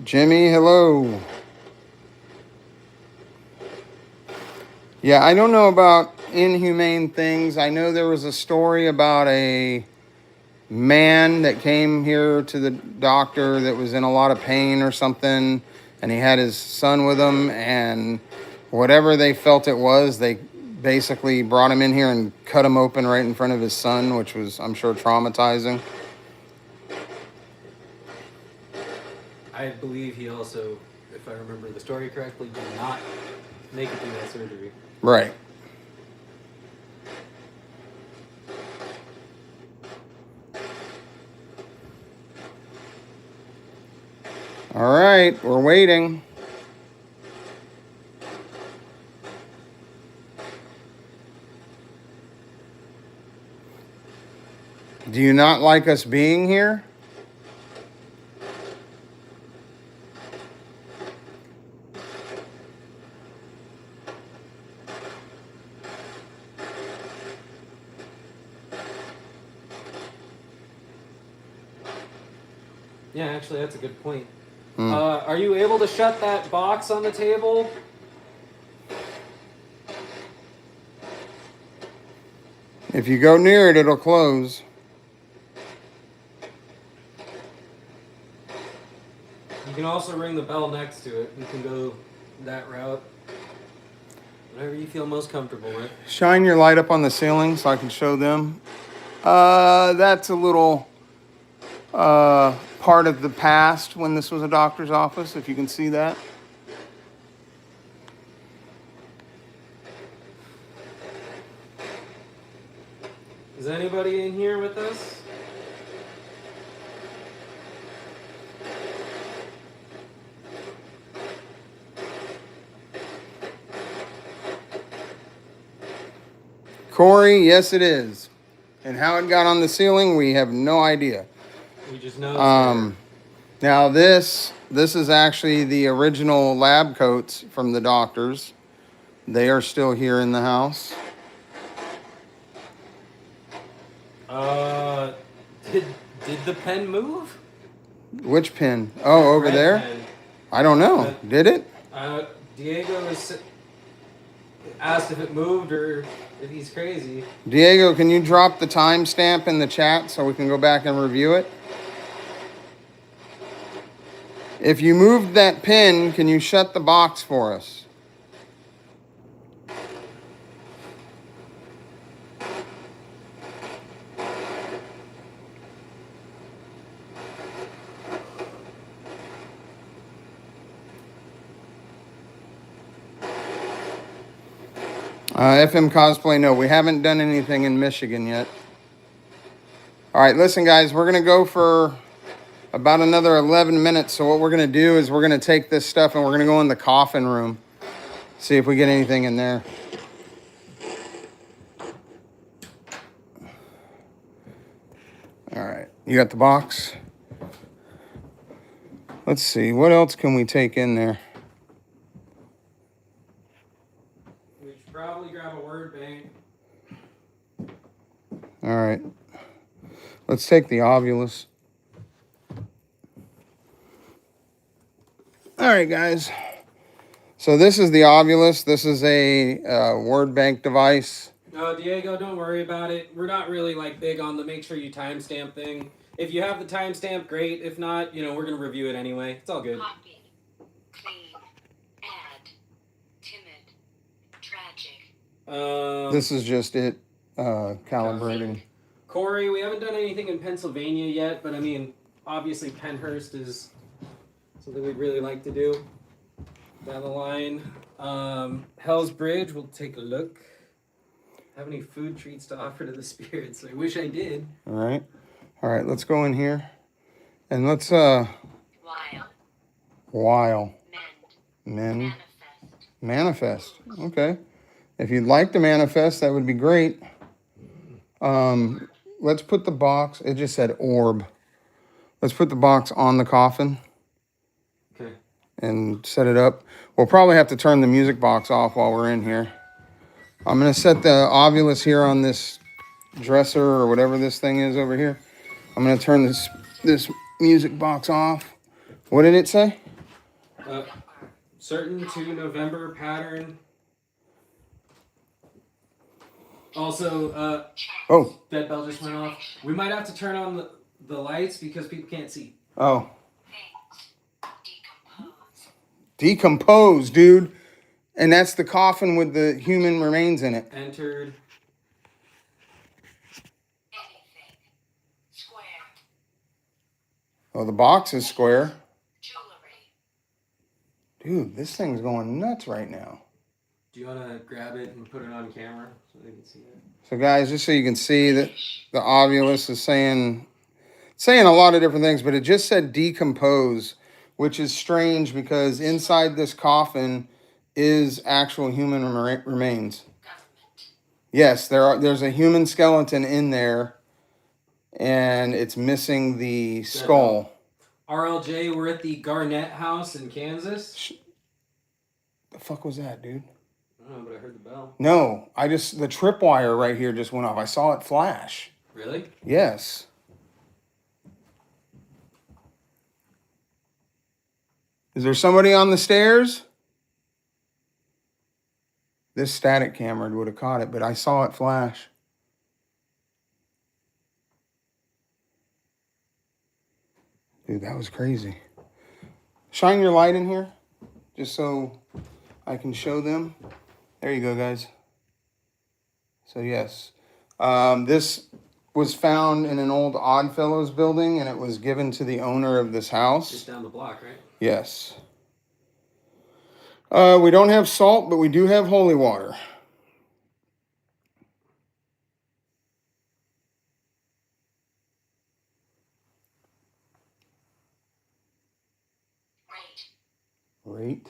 Jimmy, hello. Yeah, I don't know about inhumane things. I know there was a story about a man that came here to the doctor that was in a lot of pain or something, and he had his son with him, and whatever they felt it was, they basically brought him in here and cut him open right in front of his son, which was, I'm sure, traumatizing. I believe he also, if I remember the story correctly, did not make it through that surgery. Right. All right, we're waiting. Do you not like us being here? Yeah, actually, that's a good point. Are you able to shut that box on the table? If you go near it, it'll close. You can also ring the bell next to it. You can go that route. Whatever you feel most comfortable with. Shine your light up on the ceiling so I can show them. That's a little part of the past when this was a doctor's office, if you can see that. Is anybody in here with us? Corey, yes it is. And how it got on the ceiling, we have no idea. We just know. Now this is actually the original lab coats from the doctors. They are still here in the house. Did the pen move? Which pin? Oh, over Red there? pen. I don't know. Did it? Diego asked if it moved or if he's crazy. Diego, can you drop the timestamp in the chat so we can go back and review it? If you moved that pin, can you shut the box for us? FM Cosplay, no, we haven't done anything in Michigan yet. All right, listen, guys, we're going to go for about another 11 minutes. So what we're going to do is we're going to take this stuff and we're going to go in the coffin room, see if we get anything in there. All right, you got the box? Let's see, what else can we take in there? We should probably grab a word bank. All right, let's take the ovulus. All right, guys. So this is the ovulus. This is a word bank device. No, Diego, don't worry about it. We're not really like big on the make sure you timestamp thing. If you have the timestamp, great. If not, we're gonna review it anyway. It's all good. Copy. Clean. Add. Timid. Tragic. This is just it calibrating. Corey, we haven't done anything in Pennsylvania yet, but I mean, obviously Penhurst is something we'd really like to do down the line. Hell's Bridge, we'll take a look. Have any food treats to offer to the spirits? I wish I did. All right, let's go in here and let's While. mend, Manifest. manifest. Okay, if you'd like to manifest, that would be great. Let's put the box. It just said orb. Let's put the box on the coffin. Okay. And set it up. We'll probably have to turn the music box off while we're in here. I'm going to set the ovulus here on this dresser or whatever this thing is over here. I'm going to turn this music box off. What did it say? Certain to November pattern. Also, Oh, that bell just went off. We might have to turn on the lights because people can't see. oh. Things decompose. Decompose, dude. And that's the coffin with the human remains in it. Entered. Anything. Square. Oh, the box is square. Jewelry. Dude, this thing's going nuts right now. Do you want to grab it and put it on camera so they can see it? So guys, just so you can see that the Ovulus is saying a lot of different things, but it just said decompose, which is strange because inside this coffin is actual human remains. Government. Yes, there's a human skeleton in there, and it's missing the skull. RLJ, we're at the Garnett House in Kansas. The fuck was that, dude? I don't know, but I heard the bell. No, the tripwire right here just went off. I saw it flash. Really? Yes. Is there somebody on the stairs? This static camera would have caught it, but I saw it flash. Dude, that was crazy. Shine your light in here, just so I can show them. There you go, guys. So yes, this was found in an old Oddfellows building, and it was given to the owner of this house. Just down the block, right? Yes. We don't have salt, but we do have holy water. Great.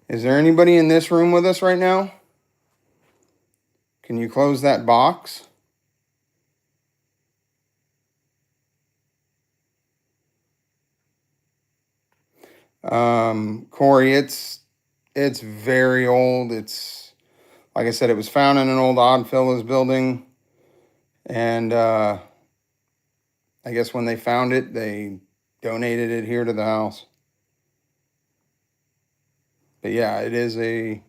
Is there anybody in this room with us right now? Can you close that box? Corey, it's very old. It's, like I said, it was found in an old Oddfellows building. And I guess when they found it, they donated it here to the house. But yeah, it is a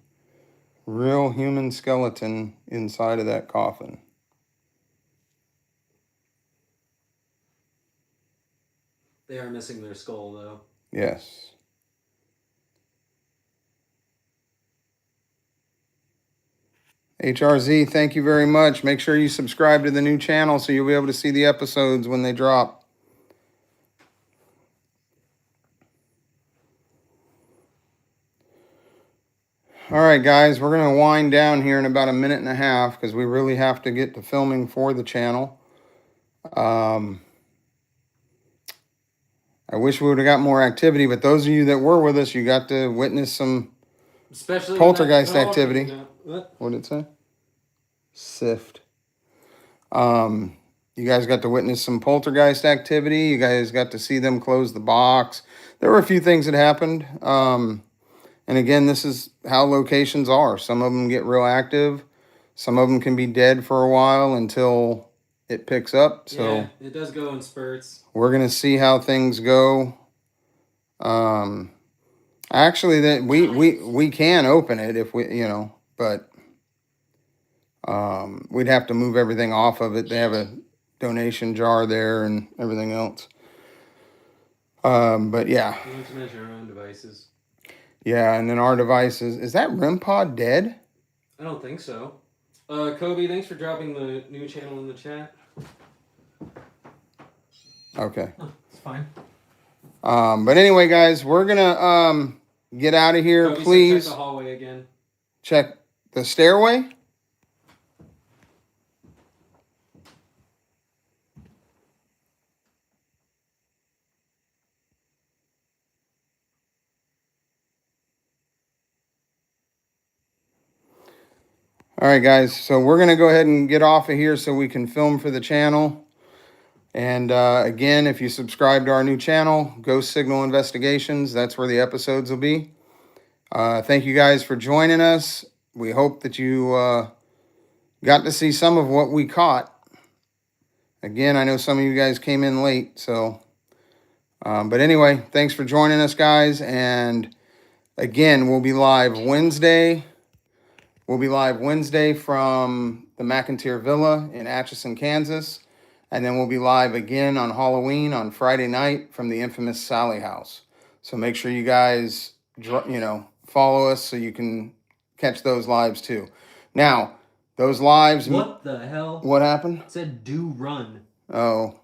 real human skeleton inside of that coffin. They are missing their skull, though. Yes. HRZ, thank you very much. Make sure you subscribe to the new channel so you'll be able to see the episodes when they drop. All right, guys, we're going to wind down here in about a minute and a half because we really have to get to filming for the channel. I wish we would have got more activity, but those of you that were with us, you got to witness some Especially poltergeist when that- activity. What? What did it say? Sift. You guys got to witness some poltergeist activity. You guys got to see them close the box. There were a few things that happened. And again, this is how locations are. Some of them get real active. Some of them can be dead for a while until it picks up. So Yeah, it does go in spurts. we're going to see how things go. Actually, that we can open it if we, but we'd have to move everything off of it. They have a donation jar there and everything else. But yeah. We need to measure our own devices. Yeah, and then our devices. Is that REM pod dead? I don't think so. Kobe, thanks for dropping the new channel in the chat. Okay. It's fine. But anyway, guys, we're gonna get out of here. Kobe Please said check the hallway again. check the stairway. All right, guys, so we're going to go ahead and get off of here so we can film for the channel. And again, if you subscribe to our new channel, Ghost Signal Investigations, that's where the episodes will be. Thank you guys for joining us. We hope that you got to see some of what we caught. Again, I know some of you guys came in late, so... but anyway, thanks for joining us, guys. And again, we'll be live Wednesday, We'll be live Wednesday from the McIntyre Villa in Atchison, Kansas. And then we'll be live again on Halloween on Friday night from the infamous Sally House. So make sure you guys, follow us so you can catch those lives too. Now, those lives. What the hell? What happened? It said do run. Oh.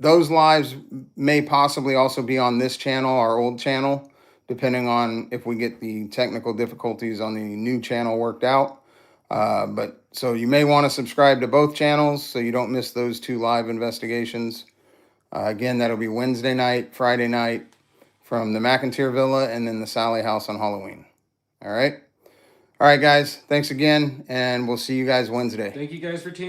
Those lives may possibly also be on this channel, our old channel, depending on if we get the technical difficulties on the new channel worked out. But so you may want to subscribe to both channels so you don't miss those two live investigations. Again, that'll be Wednesday night, Friday night from the McIntyre Villa, and then the Sally House on Halloween. All right. All right, guys. Thanks again, and we'll see you guys Wednesday. Thank you guys for tuning in.